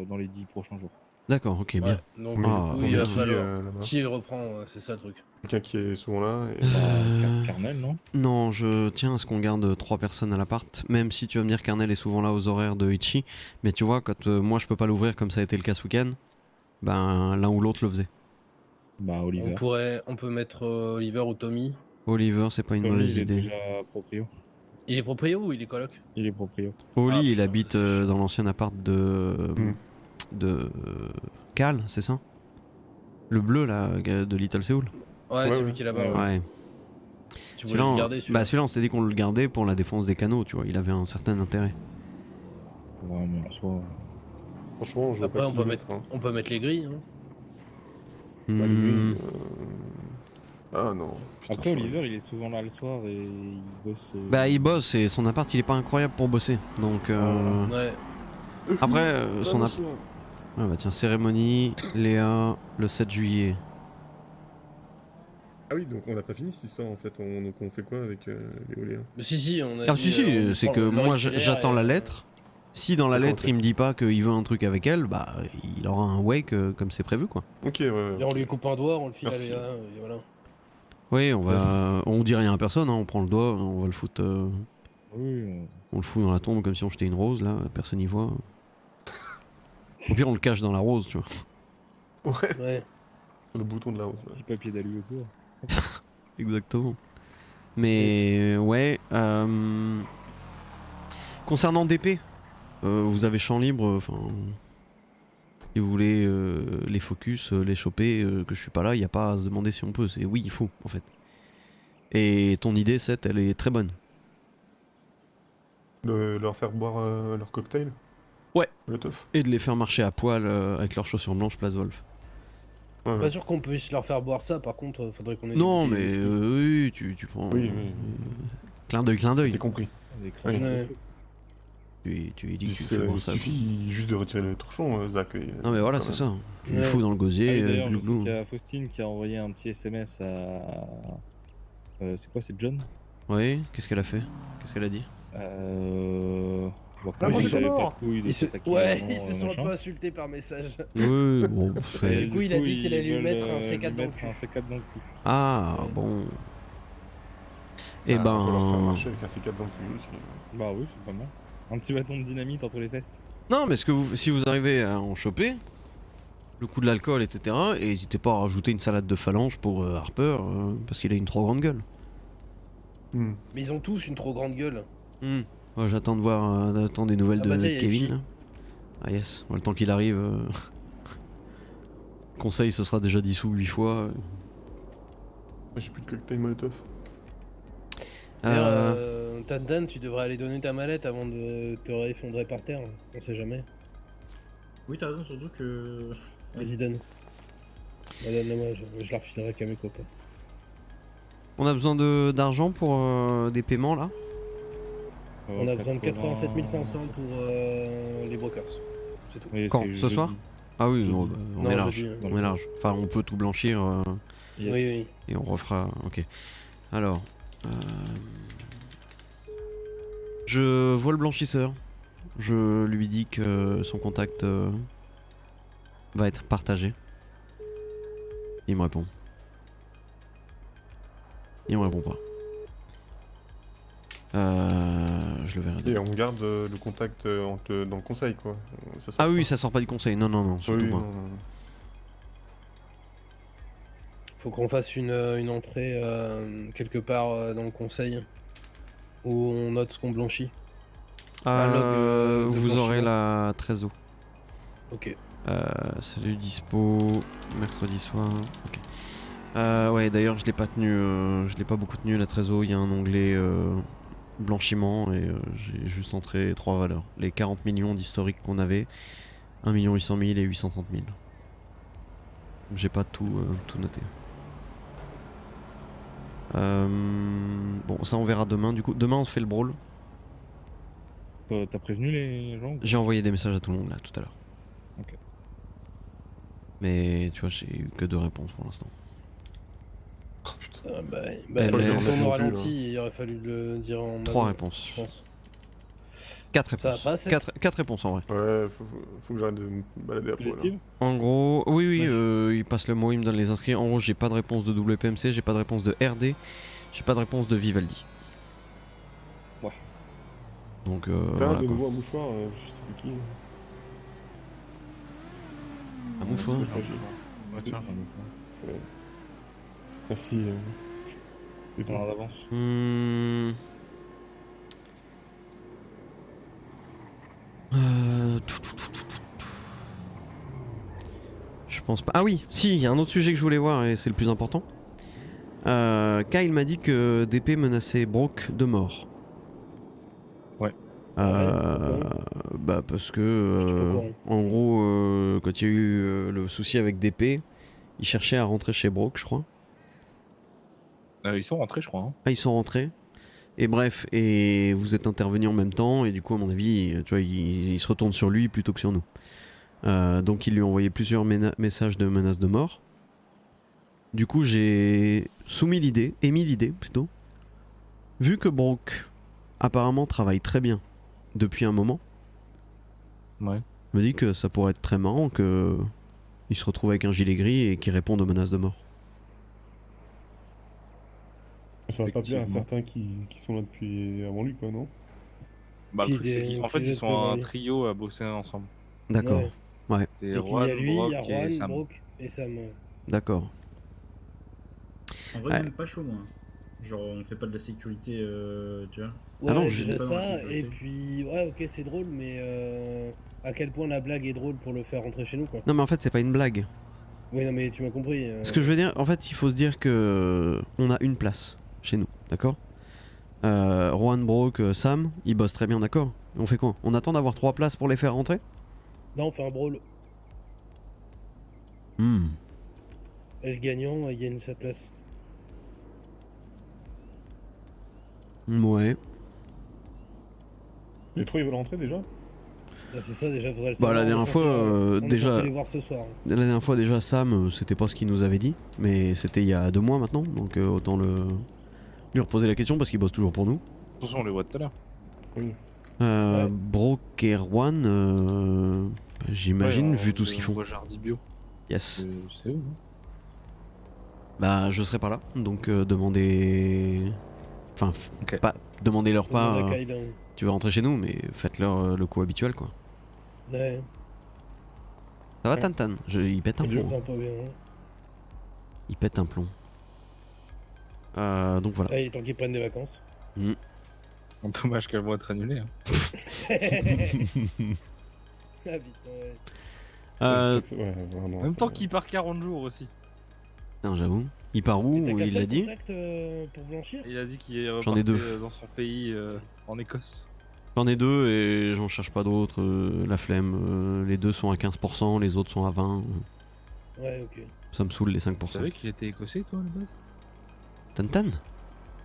dans les 10 prochains jours. D'accord, ok, bien. Donc, Ah, du coup, il va qui, falloir. là-bas Qui reprend, c'est ça le truc. Quelqu'un qui est souvent là. Et... Carnel, non? Non, je tiens à ce qu'on garde 3 personnes à l'appart, même si tu vas me dire Carnel est souvent là aux horaires de Ichi. Mais tu vois, quand moi je peux pas l'ouvrir comme ça a été le cas ce week-end, ben l'un ou l'autre le faisait. Bah, Oliver. On peut mettre Oliver ou Tommy. Oliver, c'est pas une Tommy, mauvaise il est idée. déjà proprio. Il est proprio ou il est coloc? Il est proprio. Oli, Ah, il putain, habite c'est chiant. dans l'ancien appart de Cal, c'est ça? Le bleu là, de Little Seoul. Ouais, celui qui est là-bas. ouais. Ouais. Tu voulais le garder celui-là? Bah celui-là on s'était dit qu'on le gardait pour la défense des canaux, tu vois, il avait un certain intérêt. Ouais, mais en soi. Franchement, je vois Après, pas on qui peut, le mettre, mettre, hein. on peut mettre les grilles. Hein. Bah, les grilles, Ah non. Putain, Après, je- Oliver, il est souvent là le soir et il bosse. Bah il bosse et son appart il est pas incroyable pour bosser. Donc Ouais. après son Ah, appart... Ah bah tiens, cérémonie, Léa, le 7 juillet. Ah oui, donc on n'a pas fini cette histoire en fait. Donc on fait quoi avec Léoléa? Mais si, on a Ah dit, si on si, c'est prend que le moi récupère j'attends et, la lettre. Si dans la D'accord, lettre ok. il me dit pas qu'il veut un truc avec elle, bah il aura un wake comme c'est prévu quoi. Ok, ouais. Et on lui coupe un doigt, on le file Merci. à Léa, et voilà. Oui, on Yes. va, on dit rien à personne, hein, on prend le doigt, on va le foutre, Oui, on le fout dans la tombe comme si on jetait une rose là, personne n'y voit. Au pire on le cache dans la rose, tu vois. Ouais, Ouais. sur le bouton de la rose. petit papier d'alu autour. Exactement. Mais ouais, concernant DP, vous avez champ libre, enfin, si vous voulez les focus, les choper, que je suis pas là, il y a pas à se demander si on peut, c'est oui il faut en fait. Et ton idée, Seth, elle est très bonne. De leur faire boire leur cocktail? Ouais. Le teuf. Et de les faire marcher à poil avec leurs chaussures blanches place Wolf. Ouais, Pas ouais. sûr qu'on puisse leur faire boire ça, par contre, faudrait qu'on ait Non, du mais whisky. oui, tu prends. Oui, oui. Clin d'œil, clin J'ai d'œil. compris. Des crashs Ouais. Tu lui dis que tu C'est- fais boire Il ça. suffit juste de retirer le torchon, Zach. Non, mais voilà, c'est ça. Tu le Ouais. fous dans le Ah gosier, oui, d'ailleurs, je sais glou-glou. qu'il y a Faustine qui a envoyé un petit SMS à. C'est quoi, c'est John? Oui, qu'est-ce qu'elle a fait? Qu'est-ce qu'elle a dit? Bon, Ah, moi, il je suis avait pas mort. de couilles de Ils se... s'attaquer Ouais, avant, ils se sont un machin. peu insultés par message. Oui, bon, Et fait. Du coup, il a dit qu'il allait lui ils mettre un veulent, C4 lui dans le mettre cul. un C4 dans le cul. Ah, Ouais. bon. Eh On peut leur faire ben. marcher avec un C4 dans le cul aussi. Bah oui, c'est pas mal. Un petit bâton de dynamite entre les fesses. Non, mais si vous arrivez à en choper, le coup de l'alcool, etc., et n'hésitez pas à rajouter une salade de phalange pour Harper, parce qu'il a une trop grande gueule. Hmm. Mais ils ont tous une trop grande gueule. Ouais, j'attends de voir j'attends des nouvelles Ah bah de tiens, y a Kevin. Ichi. Là. Ah yes, le temps qu'il arrive. Conseil, ce sera déjà dissous 8 fois. J'ai plus de cocktail Molotov. Dan, tu devrais aller donner ta mallette avant de te réeffondrer par terre. On sait jamais. Oui, t'as raison, surtout que. Vas-y, donne. Bah, donne-la-moi, je la refilerai qu'à mes copains. On a besoin d'argent pour des paiements là. On a besoin de 87 500 pour les brokers. C'est tout. Oui, Quand c'est ce soir jeudi. Ah oui, Jeudi. non, bah, on Non, est large. jeudi, On est large. Enfin, on peut tout blanchir Yes. Oui, oui. et on refera. Ok. Alors. Je vois le blanchisseur. Je lui dis que son contact va être partagé. Il me répond. Il me répond pas. Je le verrai. Et on garde le contact dans le conseil, quoi. Ça sort Ah oui, pas. ça sort pas du conseil. Non, non, non, surtout Oui, pas. non, non. Faut qu'on fasse une entrée quelque part dans le conseil où on note ce qu'on blanchit. Un log, de vous aurez blanchiment. la trésor. Ok. Salut dispo mercredi soir. Ok. Ouais, d'ailleurs je l'ai pas tenu, je l'ai pas beaucoup tenu la trésor. Il y a un onglet blanchiment et j'ai juste entré 3 valeurs. Les 40 millions d'historiques qu'on avait, 1 800 000 et 830 000. J'ai pas tout noté. Bon, ça on verra demain. Du coup, demain on fait le brawl. T'as prévenu les gens? J'ai envoyé des messages à tout le monde là tout à l'heure. Ok. Mais tu vois, j'ai eu que 2 réponses pour l'instant. Oh putain. Ah, bah, Elle bah, est- quand on non au plus, ralenti, il aurait fallu le dire en 3 avant, réponses. je pense. 4 Ça va réponses. pas assez 4 réponses en vrai. Ouais, faut que j'arrête de me balader à poil. Positive? Hein. En gros, oui, oui, Ouais. il passe le mot, il me donne les inscrits. En gros, j'ai pas de réponse de WPMC, j'ai pas de réponse de RD, j'ai pas de réponse de Vivaldi. Ouais. Donc, T'as voilà de quoi. nouveau un mouchoir, je sais plus qui. Un mouchoir. Ouais, Ouais, c'est- tiens, Merci. Et on toi en avance. Je pense pas. Ah oui, si, il y a un autre sujet que je voulais voir et c'est le plus important. Kyle m'a dit que DP menaçait Brock de mort. Ouais. Bah parce que Je suis pas au courant. en gros quand il y a eu le souci avec DP, il cherchait à rentrer chez Brock, je crois. Ils sont rentrés, je crois. Hein. Ah, ils sont rentrés. Et bref, et vous êtes intervenus en même temps, et du coup, à mon avis, tu vois, il se retourne sur lui plutôt que sur nous. Donc, il lui a envoyé plusieurs messages de menaces de mort. Du coup, j'ai émis l'idée plutôt. Vu que Brock, apparemment, travaille très bien depuis un moment, Ouais. je me dis que ça pourrait être très marrant que il se retrouve avec un gilet gris et qu'il réponde aux menaces de mort. Ça va pas plaire à Effectivement. certains qui sont là depuis avant lui, quoi, non? Bah, Qui le truc, c'est des- qu'en fait, qui ils les sont autres un peuvent trio à bosser ensemble. D'accord, ouais, C'est Et qu'il y a Juan, lui, il y a Brock et Juan, Sam. Brock et Sam. Ouais. d'accord. En vrai, Ouais. même pas chaud, moi. Genre, on fait pas de la sécurité, tu vois. Ouais, Ah non, déjà pas dans la ça, sécurité. et puis, ouais, ok, c'est drôle, mais à quel point la blague est drôle pour le faire rentrer chez nous, quoi. Non mais en fait c'est pas une blague. Oui, non, mais tu m'as compris. Ce que je veux dire, en fait il faut se dire que on a une place chez nous, d'accord. Juan, Brock, Sam, ils bossent très bien, d'accord. On fait quoi? On attend d'avoir 3 places pour les faire rentrer? Non, on fait un brawl. Hmm. Et le gagnant, il gagne sa place. Ouais. Les trois, ils veulent rentrer déjà? Bah, c'est ça, déjà, faudrait le Bah savoir. la on est dernière censé, fois on est déjà censé les voir ce soir. la dernière fois déjà Sam c'était pas ce qu'il nous avait dit, mais c'était il y a 2 mois maintenant, donc autant lui reposer la question parce qu'il bosse toujours pour nous. De toute façon, on les voit tout à l'heure. Oui. Ouais. Brock et Juan, bah, j'imagine Ouais, vu tout ce qu'ils on font. voit Jardy Bio. Yes. C'est eux. Hein. Bah je serai pas là, donc demandez... Enfin, Ok. pas demandez leur On pas, demande à Kyle, hein. tu veux rentrer chez nous, mais faites-leur le coup habituel quoi. Ouais, Ça va Ouais. Tantan? Il pète un ça plomb. sent pas bien. Hein. Il pète un plomb. Donc voilà. Allez, tant qu'ils prennent des vacances. Dommage qu'elles vont être annulées. Hein. Ah putain, ouais. J'espère que ouais, vraiment, En même ça- temps qu'il part 40 jours aussi. Putain, j'avoue. Il part Et où? t'as Il cassé l'a le dit? contact pour blanchir? Il a dit qu'il est J'en ai reparti, 2. dans son pays en Écosse. J'en ai 2 et j'en cherche pas d'autres. La flemme. Les 2 sont à 15%, les autres sont à 20%. Ouais, ok. Ça me saoule les Tu 5%. savais qu'il était écossais, toi, à la base? Tantan?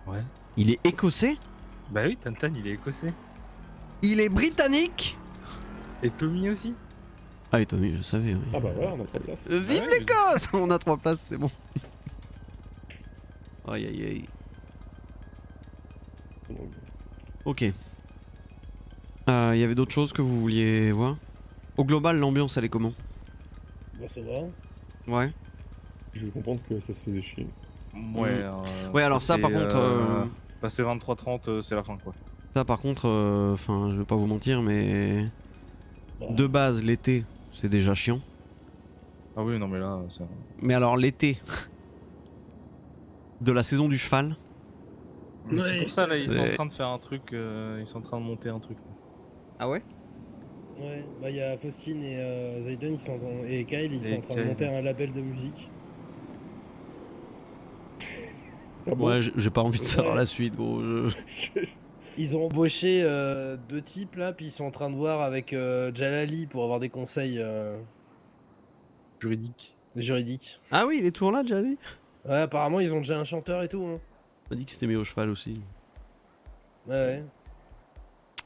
Ouais. Il est écossais? Bah oui, Tantan, il est écossais. Il est britannique? Et Tommy aussi. Ah et Tommy, je savais, oui. Ah bah voilà, on a 3 places. Vive ouais, l'Écosse! On a 3 places, c'est bon. Aïe aïe aïe. Ok. Il y avait d'autres choses que vous vouliez voir? Au global, l'ambiance, elle est comment? Bon, ça va. Ouais. Je vais comprendre que ça se faisait chier. Ouais. Ouais, alors ça, par contre, Passer 23-30, c'est la fin, quoi. Ça, par contre, enfin, je vais pas vous mentir, mais Bah, de base, l'été, c'est déjà chiant. Ah oui, non, mais là, c'est... Mais alors, l'été de la saison du cheval, Mais c'est Ouais. pour ça, là, ils sont Ouais. en train de faire un truc, ils sont en train de monter un truc. ah ouais? Ouais, bah il y a Faustine et Zayden qui sont et Kyle, ils Et sont en train de Kyle. monter un label de musique. Ah bon? Ouais, j'ai pas envie de savoir Ouais. la suite, gros. Ils ont embauché 2 types là, puis ils sont en train de voir avec Jalali pour avoir des conseils Juridique. juridiques. Ah oui, il est toujours là, déjà, lui. Ouais, apparemment ils ont déjà un chanteur et tout. Hein. On a dit qu'il s'était mis au cheval aussi. Ouais, ouais.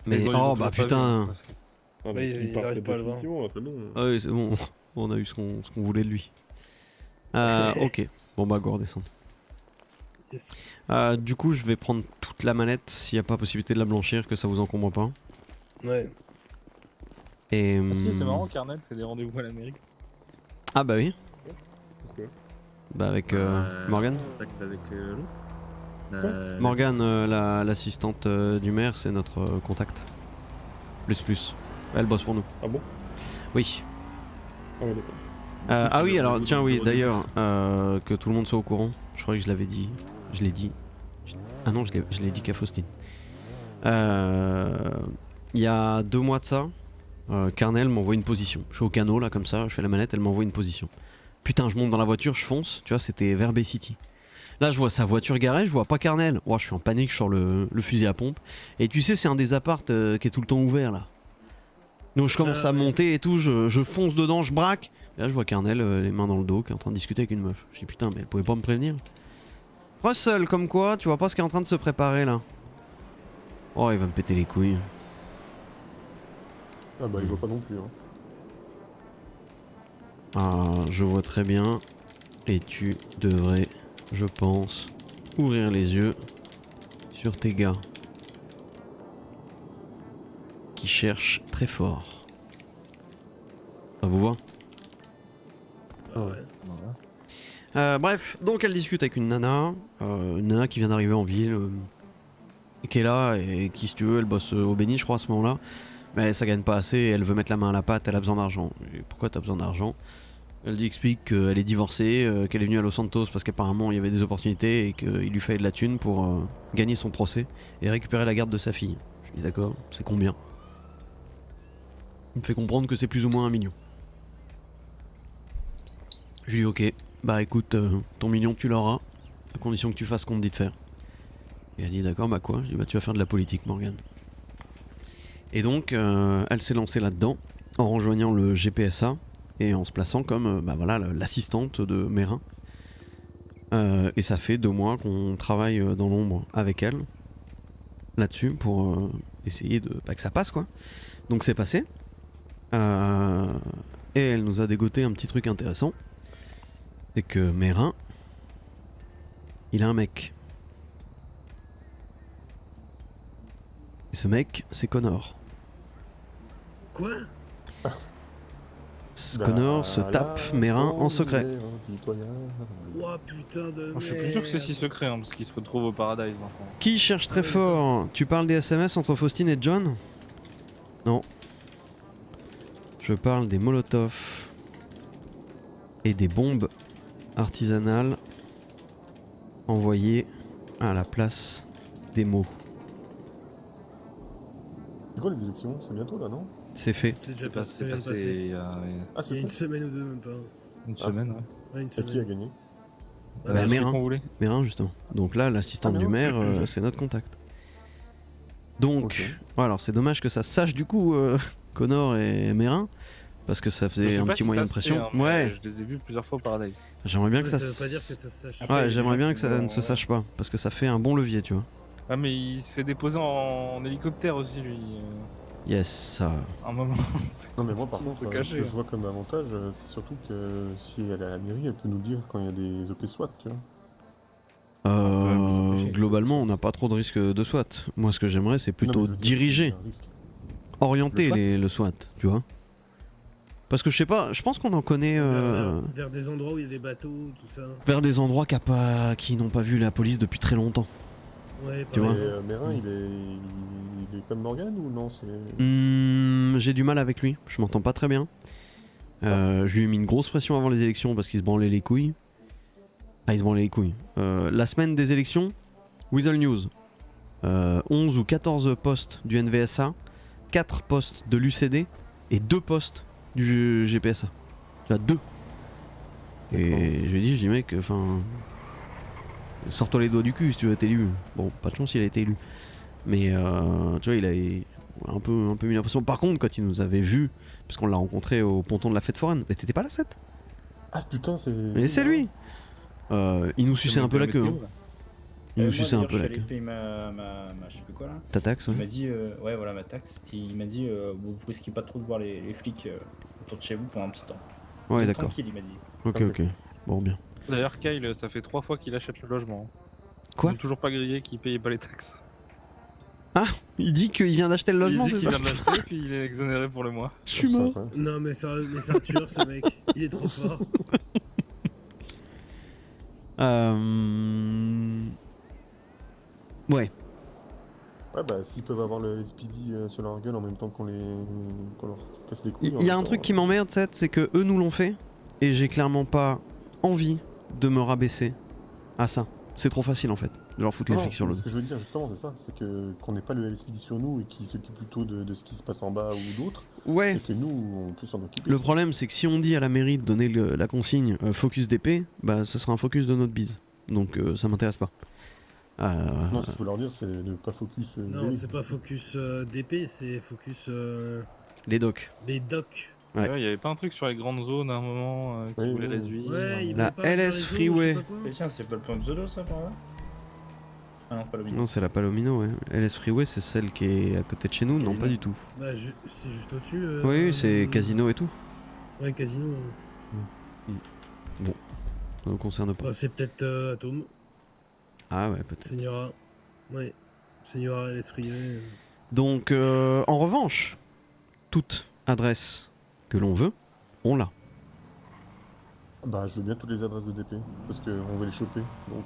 Mais Ils ont- ils oh l'ont bah toujours pas putain. vu. Ah, mais Ouais, il ils part arrivent pas à le voir. définitivement, c'est bon. Ah oui, c'est bon. On a eu ce qu'on voulait de lui. Ok. Bon bah go redescendre. Yes. Du coup, je vais prendre toute la manette s'il n'y a pas possibilité de la blanchir, que ça vous encombre pas. Ouais. Et, Ah si, c'est marrant, Carnel, c'est des rendez-vous à l'Amérique. Ah bah oui. Pourquoi? Bah avec Morgane. Contact avec l'autre. Morgane, l'assistante du maire, c'est notre contact. Plus. Elle bosse pour nous. Ah bon? Oui. Ah ouais, d'accord. Ah oui, alors tiens, oui, rendez-vous. d'ailleurs, que tout le monde soit au courant. Je crois que je l'avais dit. Je l'ai dit. Ah non, je l'ai dit qu'à Faustine. Il y a 2 mois de ça, Carnel m'envoie une position. Je suis au canot là, comme ça, je fais la manette, elle m'envoie une position. Putain, je monte dans la voiture, je fonce, tu vois, c'était vers Bay City. Là, je vois sa voiture garée, je vois pas Carnel. Oh, je suis en panique, je sors le fusil à pompe. Et tu sais, c'est un des appartes qui est tout le temps ouvert là. Donc je commence à monter et tout, je fonce dedans, je braque. Et là, je vois Carnel, les mains dans le dos, qui est en train de discuter avec une meuf. Je dis putain, mais elle pouvait pas me prévenir. Russell, comme quoi, tu vois pas ce qui est en train de se préparer là. Oh, il va me péter les couilles. Ah bah il voit pas non plus. Hein. Ah, je vois très bien. Et tu devrais, je pense, ouvrir les yeux sur tes gars. Qui cherchent très fort. Ça vous voit? Ah ouais. Bref, donc elle discute avec une nana qui vient d'arriver en ville, qui est là et qui, si tu veux, elle bosse au Béni, je crois, à ce moment-là. Mais ça gagne pas assez, elle veut mettre la main à la pâte, elle a besoin d'argent. Et pourquoi t'as besoin d'argent? Elle explique qu'elle est divorcée, qu'elle est venue à Los Santos parce qu'apparemment il y avait des opportunités et qu'il lui fallait de la thune pour gagner son procès et récupérer la garde de sa fille. Je lui dis d'accord, c'est combien? Il me fait comprendre que c'est plus ou moins 1 million. Je lui dis ok, bah écoute, ton million tu l'auras, à condition que tu fasses ce qu'on te dit de faire. Et elle dit d'accord, bah quoi? Je dis bah tu vas faire de la politique, Morgane. Et donc elle s'est lancée là-dedans en rejoignant le GPSA et en se plaçant comme bah voilà, l'assistante de Mérin. Et ça fait 2 mois qu'on travaille dans l'ombre avec elle là-dessus pour essayer de que ça passe quoi. Donc c'est passé. Et elle nous a dégoté un petit truc intéressant. C'est que Mérin, il a un mec. Et ce mec, c'est Connor. Quoi? Connor se tape Mérin en secret. Ouah putain de Moi, je suis plus sûr que c'est si secret, hein, parce qu'il se retrouve au Paradise maintenant. Qui cherche très fort? Tu parles des SMS entre Faustine et John? Non. Je parle des Molotov et des bombes artisanales envoyées à la place des mots. C'est quoi les élections? C'est bientôt là, non? C'est fait. C'est déjà C'est passé. passé il y a Ah Il y c'est a une fait. semaine ou deux, même pas. une semaine, ouais. Ouais, une Et qui a semaine. gagné? Bah, Celui Mérin. qu'on voulait. Mérin justement. Donc là, l'assistante Ah, du Mérin. maire, c'est notre contact. Donc, Ok. ouais, alors c'est dommage que ça se sache du coup, Connor et Mérin, parce que ça Je faisait sais un pas petit si moyen ça de se pression. fait, hein, mais Ouais, je les ai vus plusieurs fois au Paradise. j'aimerais bien que Ouais, ça. ça veut pas dire que ça se sache. Après, Ouais, les j'aimerais gens bien qui que ça vont- ne se sache pas, parce que ça fait un bon levier, tu vois. Ah, mais il se fait déposer en hélicoptère aussi, lui. Yes, ça. Un moment. C'est Non mais moi par faut contre, cacher, ce que je hein. vois comme avantage, c'est surtout que si elle est à la mairie, elle peut nous dire quand il y a des OP SWAT, tu vois. Ouais, mais c'est Globalement, on n'a pas trop de risque de SWAT. Moi, ce que j'aimerais, c'est Non, plutôt mais je veux dire, diriger, c'est un risque. orienter Le SWAT le SWAT, tu vois. Parce que je sais pas, je pense qu'on en connaît Vers des endroits où il y a des bateaux, tout ça. vers des endroits qui n'ont pas vu la police depuis très longtemps. Ouais, Tu par vois. Et exemple. Mérin, il est comme Morgan ou non? C'est... J'ai du mal avec lui, je m'entends pas très bien. Je lui ai mis une grosse pression avant les élections parce qu'il se branlait les couilles. Ah, il se branlait les couilles. La semaine des élections, Weasel News. 11 ou 14 postes du NVSA, 4 postes de l'UCD et 2 postes du GPSA. Tu as 2. Et je lui ai dit, mec, enfin. Sors-toi les doigts du cul si tu veux être élu. Bon, pas de chance, il a été élu. Mais tu vois, il a un peu mis l'impression. Par contre, quand il nous avait vus, parce qu'on l'a rencontré au ponton de la fête foraine, mais t'étais pas là, 7? Ah putain, c'est... Mais c'est lui! Il nous suçait un peu la queue. Hein. Il nous suçait un peu la queue. Je suis allé payer ma je sais plus quoi là. Ta taxe, Il ouais. m'a dit, ouais voilà ma taxe. Et il m'a dit, vous risquez pas trop de voir les flics autour de chez vous pendant un petit temps. Vous Ouais, êtes d'accord. tranquille, il m'a dit. Ok. Bon, bien. D'ailleurs, Kyle, ça fait 3 fois qu'il achète le logement. Quoi? Ils ont toujours pas grillé qu'il payait pas les taxes. Il dit qu'il vient d'acheter le logement, il dit c'est qu'il ça? vient de l'acheter, puis il est exonéré pour le mois. Je suis mort. Non, mais c'est un tueur, ce mec. Il est trop fort. Ouais. Ouais bah s'ils peuvent avoir le SPD sur leur gueule en même temps qu'on leur casse les couilles... Il y a un truc qui m'emmerde, c'est que eux nous l'ont fait, et j'ai clairement pas envie de me rabaisser à ça. C'est trop facile en fait, de leur foutre les flics sur le Ce dos. que je veux dire justement c'est ça, c'est que qu'on n'ait pas le LSPD sur nous et qu'ils s'occupent plutôt de ce qui se passe en bas ou d'autres, Ouais. et que nous on puisse s'en occuper. Le problème, c'est que si on dit à la mairie de donner la consigne focus d'épée, bah ce sera un focus de notre bise. Donc ça m'intéresse pas. Non, ce qu'il faut leur dire c'est de pas focus... Non, c'est pas focus d'épée, c'est focus Les docs. les docs. Ouais. Ouais, il y avait pas un truc sur les grandes zones à un moment qui Oui, voulait oui. réduire. Ouais, il La voulait pas faire LS les zones, Freeway. je sais pas quoi. Et tiens, c'est pas le plan de Zodo ça par là? Ah non, pas le mien. Non, c'est la Palomino, ouais. LS Freeway, c'est celle qui est à côté de chez nous. Non, Casino. pas du tout. Bah, c'est juste au-dessus. Oui, c'est Casino et tout. Ouais, Casino. Ça nous concerne pas. Bah, c'est peut-être Atom. Ah ouais, peut-être. Señora. Ouais. Señora LS Freeway. Donc, en revanche, toute adresse que l'on veut, on l'a. Bah, je veux bien toutes les adresses de DP, parce qu'on va les choper. Donc,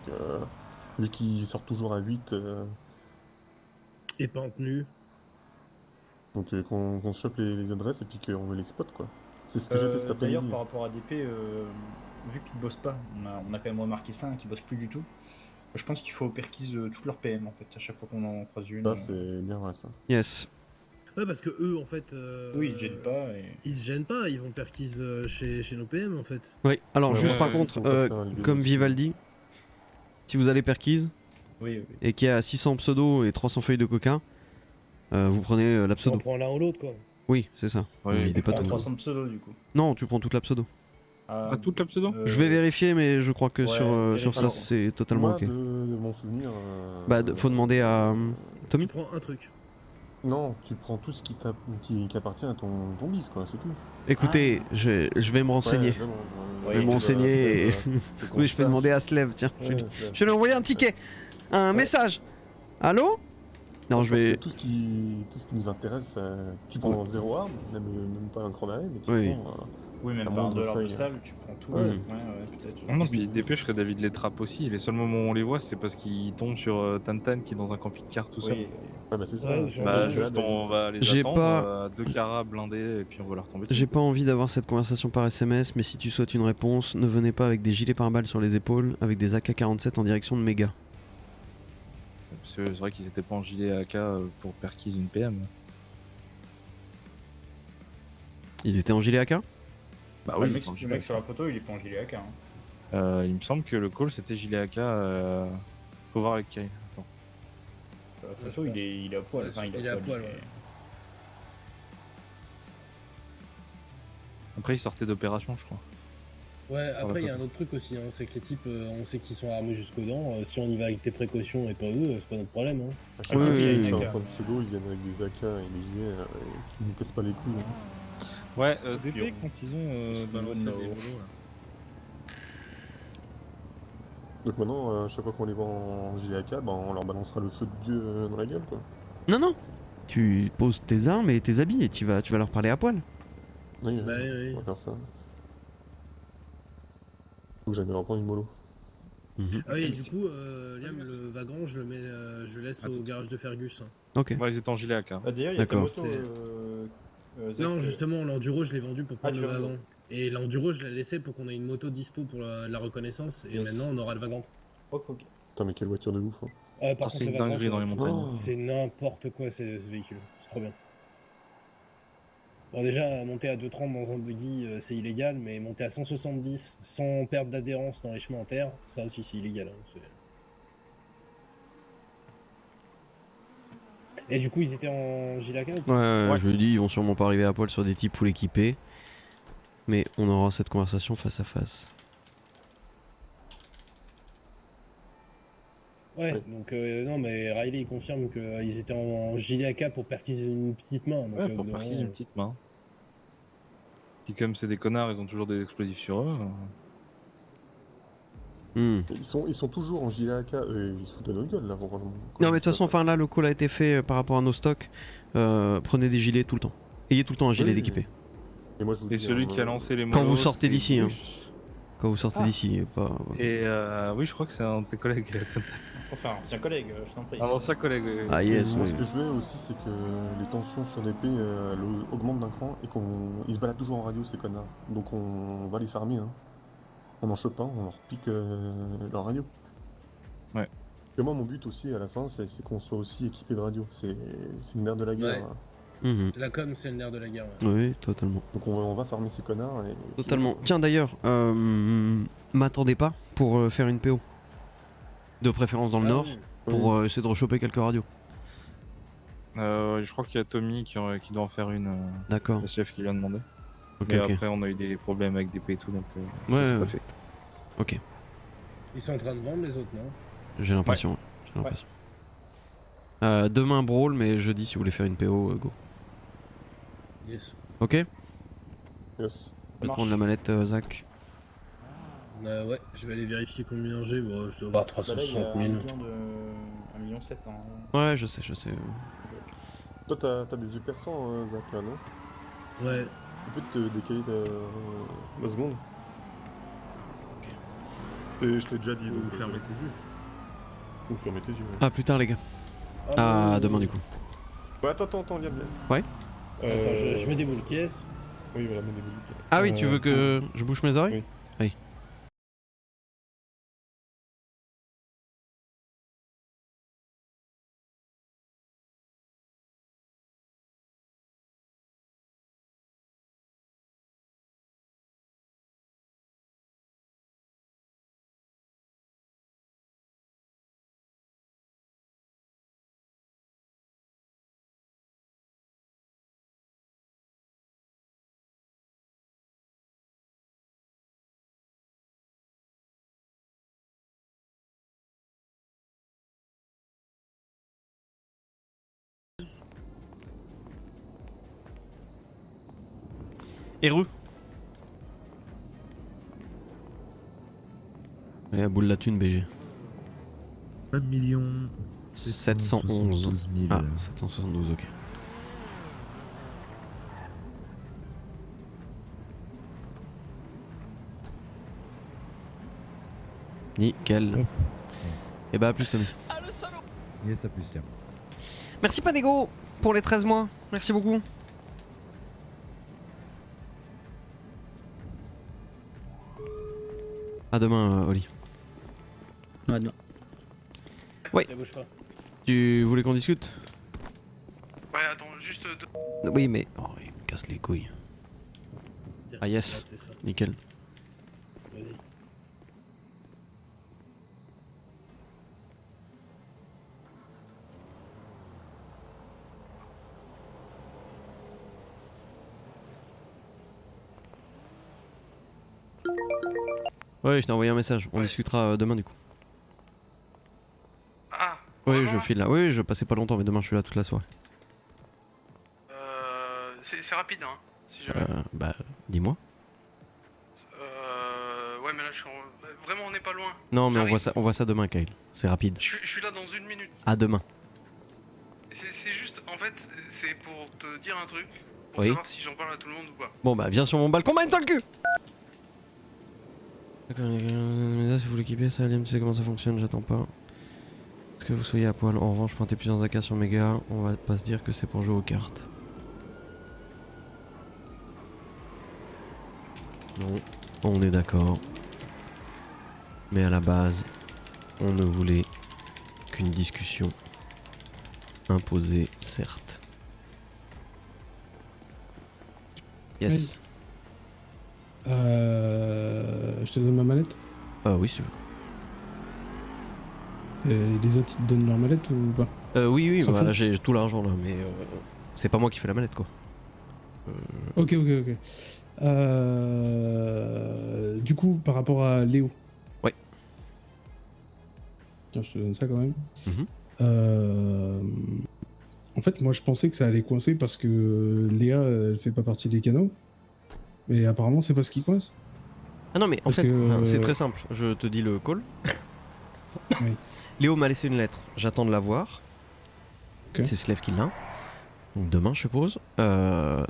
vu qu'ils sortent toujours à 8, Et pas en tenue. donc qu'on se chope les adresses et puis qu'on veut les spots, quoi. C'est ce que j'ai fait cet D'ailleurs, après-midi. par rapport à DP, vu qu'ils bossent pas, on a quand même remarqué ça, hein, qu'ils bossent plus du tout. Je pense qu'il faut perquise toutes leurs PM en fait, à chaque fois qu'on en croise une. Ça, c'est bien vrai, ça. Yes. Ouais, parce que eux, en fait. Oui, ils gênent pas. Et... Ils se gênent pas, ils vont perquise chez nos PM en fait. Oui, alors Ouais, juste ouais, par ouais, contre, faut passer un lieu comme aussi. Vivaldi, si vous allez perquise Oui, oui. et qu'il y a 600 pseudos et 300 feuilles de coca, vous prenez la On pseudo. prend l'un ou l'autre quoi. Oui, c'est ça. Ouais, Vous visez pas On tout. prend 300 pseudos du coup. Non, tu prends toute la pseudo. Ah, toute la pseudo Je vais vérifier, mais je crois que ouais, sur ça, alors, c'est totalement Moi, ok. de mon souvenir... Bah, faut demander à Tu Tommy. prends un truc. Non, tu prends tout ce qui appartient à ton bis, quoi, c'est tout. Écoutez, je vais me renseigner. Ouais, vraiment, Je vais me renseigner et... Oui, je vais demander à Slev, tiens. Je vais lui envoyer un ticket. Un message. Allô? Non, je vais... Tout ce qui nous intéresse, tu prends 0 arme, même pas un cran d'arrêt, mais tu Oui. prends... Oui, même un pas un monde de dollar de feuilles. salle, tu prends tout. Ouais. Ouais, peut-être. Ah non, puis DP, je serais David les trappes aussi. Les seuls moments où on les voit, c'est parce qu'ils tombent sur Tantan qui est dans un camping-car tout seul. Oui, Ouais, bah c'est ça. Ouais, c'est ou Bah, parce que là, juste on va les J'ai attendre, pas- 2 caras blindés et puis on va leur tomber dessus. J'ai pas envie d'avoir cette conversation par SMS, mais si tu souhaites une réponse, ne venez pas avec des gilets pare-balles sur les épaules, avec des AK-47 en direction de Méga. Parce que c'est vrai qu'ils étaient pas en gilet AK pour perquise une PM. Ils étaient en gilet AK? Bah le oui, mec, ils étaient en le gilet mec AK. sur la photo, il est pas en gilet AK. Hein. Il me semble que le call c'était gilet AK. Faut voir avec Kay. Attends. Sur la Ouais, photo, je il est à poil. Ouais, Enfin, il est à poil, ouais. Après, ils sortaient d'opération, je crois. Ouais, la après il y a photo. un autre truc aussi, hein, c'est que les types, on sait qu'ils sont armés jusqu'aux dents. Si on y va avec tes précautions et pas eux, c'est pas notre problème. Hein. À chaque Oui, fois oui, qu'il y a oui, une oui. point de pseudo, ils viennent avec des AK et des gilets qui nous cassent pas les couilles. Hein. Ouais, puis DP, on- quand ils ont se balancé donne les là-haut. bolos, là. Donc maintenant, à chaque fois qu'on les voit en gilet AK, bah, on leur balancera le feu de Dieu dans la gueule, quoi. Non, non. Tu poses tes armes et tes habits et tu vas leur parler à poil. Oui, Bah oui. on va faire ça. Faut que j'aille me reprendre une mollo. Ah oui, et du coup, Liam, le wagon, je le laisse au garage de Fergus. Hein. Ok. Ouais, ils étaient en gilet AK. Ah, d'ailleurs, il y a ta D'accord. moto. C'est- Zach, Non, justement, l'enduro, je l'ai vendu pour prendre tu le l'as vendu. wagon. Et l'enduro, je l'ai laissé pour qu'on ait une moto dispo pour la reconnaissance. Et Yes. maintenant, on aura le wagon. Ok. Putain, mais quelle voiture de ouf, hein. Par Ah, c'est contre, une le wagon, dinguerie dans les montagnes. Oh. c'est n'importe quoi ce véhicule. C'est trop bien. Bon, déjà, monter à 2,30 dans un buggy, c'est illégal, mais monter à 170 sans perte d'adhérence dans les chemins en terre, ça aussi, c'est illégal. Hein. Et du coup, ils étaient en Gilaka ou pas? Ouais, Ouais. je lui dis, ils vont sûrement pas arriver à poil sur des types full équipés. Mais on aura cette conversation face à face. Ouais, Ouais. donc non, mais Riley il confirme qu'ils étaient en gilet AK pour perquiser une petite main. Donc, Ouais, au pour bout d'un perquise moment, une petite main. Puis comme c'est des connards, ils ont toujours des explosifs sur eux. Hmm. Ils sont toujours en gilet AK, ils se foutent de notre gueule, là. Non, mais de toute façon, enfin là, le call a été fait par rapport à nos stocks. Prenez des gilets tout le temps. Ayez tout le temps un gilet Oui. d'équipé. Et moi, je vous Et dis, celui hein, qui a lancé les Quand molos, vous sortez c'est d'ici, hein. Bruce. Quand vous sortez Ah. d'ici, pas. Et oui, je crois que c'est un de tes collègues. Enfin, ancien collègue, je t'en prie. Un ancien collègue. oui. Ah, Et yes, moi, oui. ce que je veux aussi, c'est que les tensions sur DP elles augmentent d'un cran et qu'ils se baladent toujours en radio, ces connards. Donc on va les farmer, hein. On en chope pas, on leur pique leur radio. Ouais. Et moi, mon but aussi, à la fin, c'est qu'on soit aussi équipé de radio. C'est une merde de la guerre. Ouais. Hein. Mhm. La com, c'est le nerf de la guerre. Ouais. Oui, totalement. Donc on va farmer ces connards. Et... Totalement. Tiens, d'ailleurs, m'attendez pas pour faire une PO. De préférence dans le Ah nord, oui. pour essayer de rechoper quelques radios. Je crois qu'il y a Tommy qui doit en faire une. D'accord. Le chef qui lui a demandé. Ok, Mais ok. après, on a eu des problèmes avec des pays et tout, donc Ouais, ça s'est ouais. pas fait. Ok, Ils sont en train de vendre les autres, non? j'ai l'impression. J'ai l'impression. Demain brawl, mais jeudi si vous voulez faire une PO, go. Yes. Ok. Je Yes. vais te prendre la mallette, Zach. Ouais, je vais aller vérifier combien j'ai. Bon, je dois avoir Bah là, il y a 360 000. 1,7 million en. Ouais, je sais, je sais. Toi, t'as des yeux perçants, Zach, là, non? Ouais. Tu peux te décaler la seconde? Je t'ai déjà dit, Ou donc fermer tes yeux. Ou fermer tes yeux. Ouais. Ah, plus tard, les gars. Ah, demain, du coup. Ouais, attends, viens. Ouais. Attends, je mets des boules caisses. Oui, voilà, mets des boules. Ah oui, tu veux que je bouche mes oreilles? Oui. Oui. Héru. Allez, à boule la thune, BG. 1 711. 000. Ah, 772, ok. Nickel. Hop. Et bah, à plus, Tommy. Yes, à plus, tiens. Merci, Panego, pour les 13 mois. Merci beaucoup. À demain, Oli. Ah, non. Ouais. Ne bouge pas. Tu voulais qu'on discute? Ouais, attends, juste deux. Oui, mais. Oh, il me casse les couilles. Tiens, Ah, yes. c'était ça. Nickel. Vas-y. Ouais, je t'ai envoyé un message. On discutera demain, du coup. Ah, Oui, vraiment, je là file là. Oui, je passais pas longtemps, mais demain, je suis là toute la soirée. c'est rapide, hein, si jamais. Bah, dis-moi. Ouais, mais là, je suis vraiment, on n'est pas loin. Non, mais J'arrive. on voit ça demain, Kyle. C'est rapide. Je suis là dans 1 minute. À demain. C'est juste, en fait, c'est pour te dire un truc, pour Oui. savoir si j'en parle à tout le monde ou pas. Bon, bah, viens sur mon balcon, mine-toi le cul! D'accord, si vous l'équipez, ça, Liam, tu sais comment ça fonctionne, j'attends pas. Est-ce que vous soyez à poil? En revanche, pointez plusieurs AK sur mes gars, on va pas se dire que c'est pour jouer aux cartes. Non, on est d'accord. Mais à la base, on ne voulait qu'une discussion imposée, certes. Yes. Je te donne ma mallette. Oui, si tu veux. Et les autres, ils te donnent leur mallette ou pas? Oui, S'en bah, fout. là j'ai tout l'argent là, mais c'est pas moi qui fais la manette quoi. Ok. Du coup, par rapport à Léo. Ouais. Tiens, je te donne ça quand même. Mhm. En fait, moi je pensais que ça allait coincer parce que Léa, elle fait pas partie des canaux. Mais apparemment, c'est pas ce qui coince. Ah non, mais en Parce fait, que- enfin, c'est très simple. Je te dis le call. Oui. Léo m'a laissé une lettre. J'attends de la voir. Ok. C'est Slev qui l'a. Donc demain, je suppose.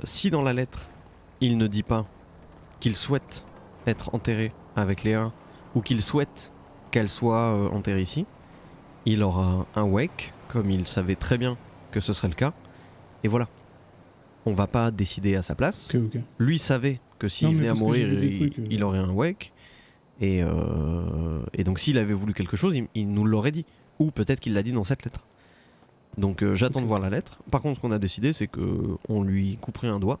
Si dans la lettre, il ne dit pas qu'il souhaite être enterré avec Léa ou qu'il souhaite qu'elle soit enterrée ici, il aura un wake, comme il savait très bien que ce serait le cas. Et voilà. On va pas décider à sa place. Ok. Lui savait que s'il Non, mais venait à parce que j'ai mourir, vu des trucs, il aurait un wake. Et donc s'il avait voulu quelque chose, il nous l'aurait dit. Ou peut-être qu'il l'a dit dans cette lettre. Donc j'attends de voir la lettre. Par contre, ce qu'on a décidé, c'est que on lui couperait un doigt,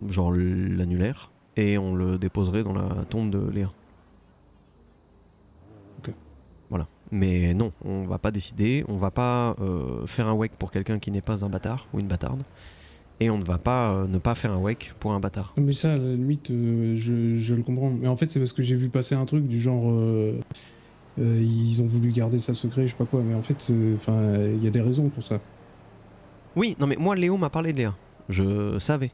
genre l'annulaire, et on le déposerait dans la tombe de Léa. Ok. Voilà. Mais non, on va pas décider. On va pas faire un wake pour quelqu'un qui n'est pas un bâtard ou une bâtarde. Et on ne va pas ne pas faire un wake pour un bâtard. Mais ça, à la limite, je le comprends. Mais en fait, c'est parce que j'ai vu passer un truc du genre... ils ont voulu garder ça secret, je sais pas quoi. Mais en fait, il y a des raisons pour ça. Oui, non mais moi Léo m'a parlé de Léa. Je savais.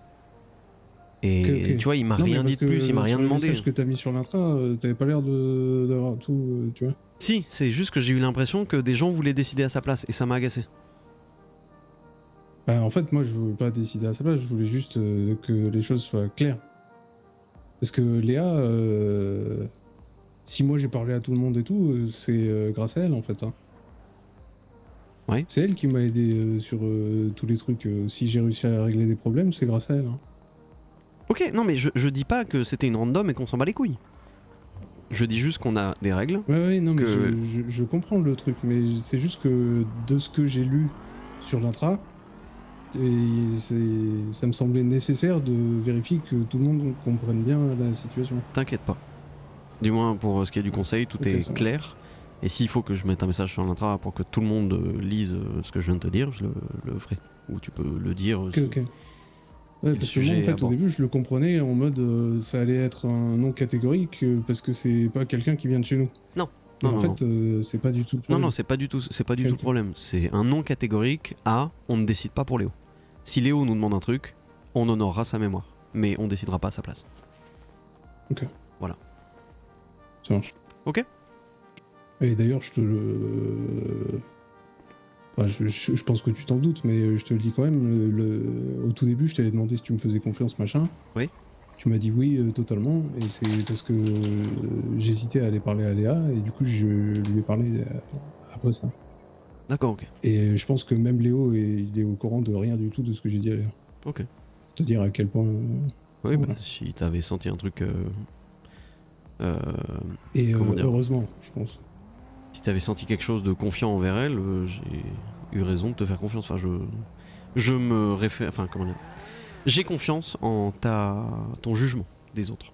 Et Ok. tu vois, il m'a Non, mais rien parce dit de plus, que il m'a rien sur le demandé. message que t'as mis sur l'intra, t'avais pas l'air d'avoir tout, tu vois. Si, c'est juste que j'ai eu l'impression que des gens voulaient décider à sa place et ça m'a agacé. Bah, en fait, moi, je voulais pas décider à sa place, je voulais juste que les choses soient claires. Parce que Léa, si moi j'ai parlé à tout le monde et tout, c'est grâce à elle en fait. Hein. Ouais. C'est elle qui m'a aidé sur tous les trucs. Si j'ai réussi à régler des problèmes, c'est grâce à elle. Hein. Ok, non mais je dis pas que c'était une random et qu'on s'en bat les couilles. Je dis juste qu'on a des règles. Ouais, non, mais que- je comprends le truc, mais c'est juste que de ce que j'ai lu sur l'intra, ça me semblait nécessaire de vérifier que tout le monde comprenne bien la situation. T'inquiète pas. Du moins pour ce qui est du conseil, tout Ok, est ça marche. clair. Et s'il faut que je mette un message sur l'intra pour que tout le monde lise ce que je viens de te dire, je le ferai. Ou tu peux le dire. Ok. Ouais, le parce que moi, sujet en fait, abordé. au début, je le comprenais en mode ça allait être un nom catégorique parce que c'est pas quelqu'un qui vient de chez nous. Non. Mais Non, en non, fait, c'est pas du tout le non, problème. non, c'est pas du tout le Ok. problème. C'est un nom catégorique à on ne décide pas pour Léo. Si Léo nous demande un truc, on honorera sa mémoire. Mais on décidera pas à sa place. Ok. Voilà. Ça marche. Ok. Et d'ailleurs, je te le. Enfin, je pense que tu t'en doutes, mais je te le dis quand même. Au tout début, je t'avais demandé si tu me faisais confiance, machin. Oui. Tu m'as dit oui, totalement. Et c'est parce que j'hésitais à aller parler à Léa, et du coup, je lui ai parlé après ça. D'accord, ok. Et je pense que même Léo, il est au courant de rien du tout de ce que j'ai dit à Léa. Ok. Te dire à quel point. Oui, voilà. bah, si t'avais senti un truc. Et comment dire, heureusement, je pense. si t'avais senti quelque chose de confiant envers elle, j'ai eu raison de te faire confiance. Enfin, je me réfère. Enfin, comment dire. J'ai confiance en ton jugement des autres.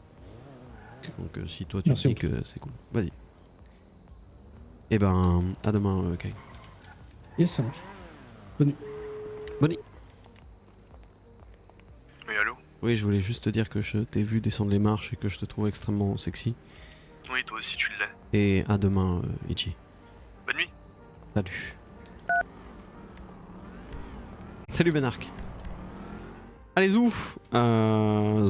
Donc, si toi tu Merci, dis que c'est cool, vas-y. Et ben, à demain, Kai. Yes, ça marche. Bonne nuit. Bonne nuit. Oui, allô? Oui, je voulais juste te dire que je t'ai vu descendre les marches et que je te trouve extrêmement sexy. Oui, toi aussi tu l'es. Et à demain, Ichi. Bonne nuit. Salut. Salut Ben Arc. Allez, Zou. Zou.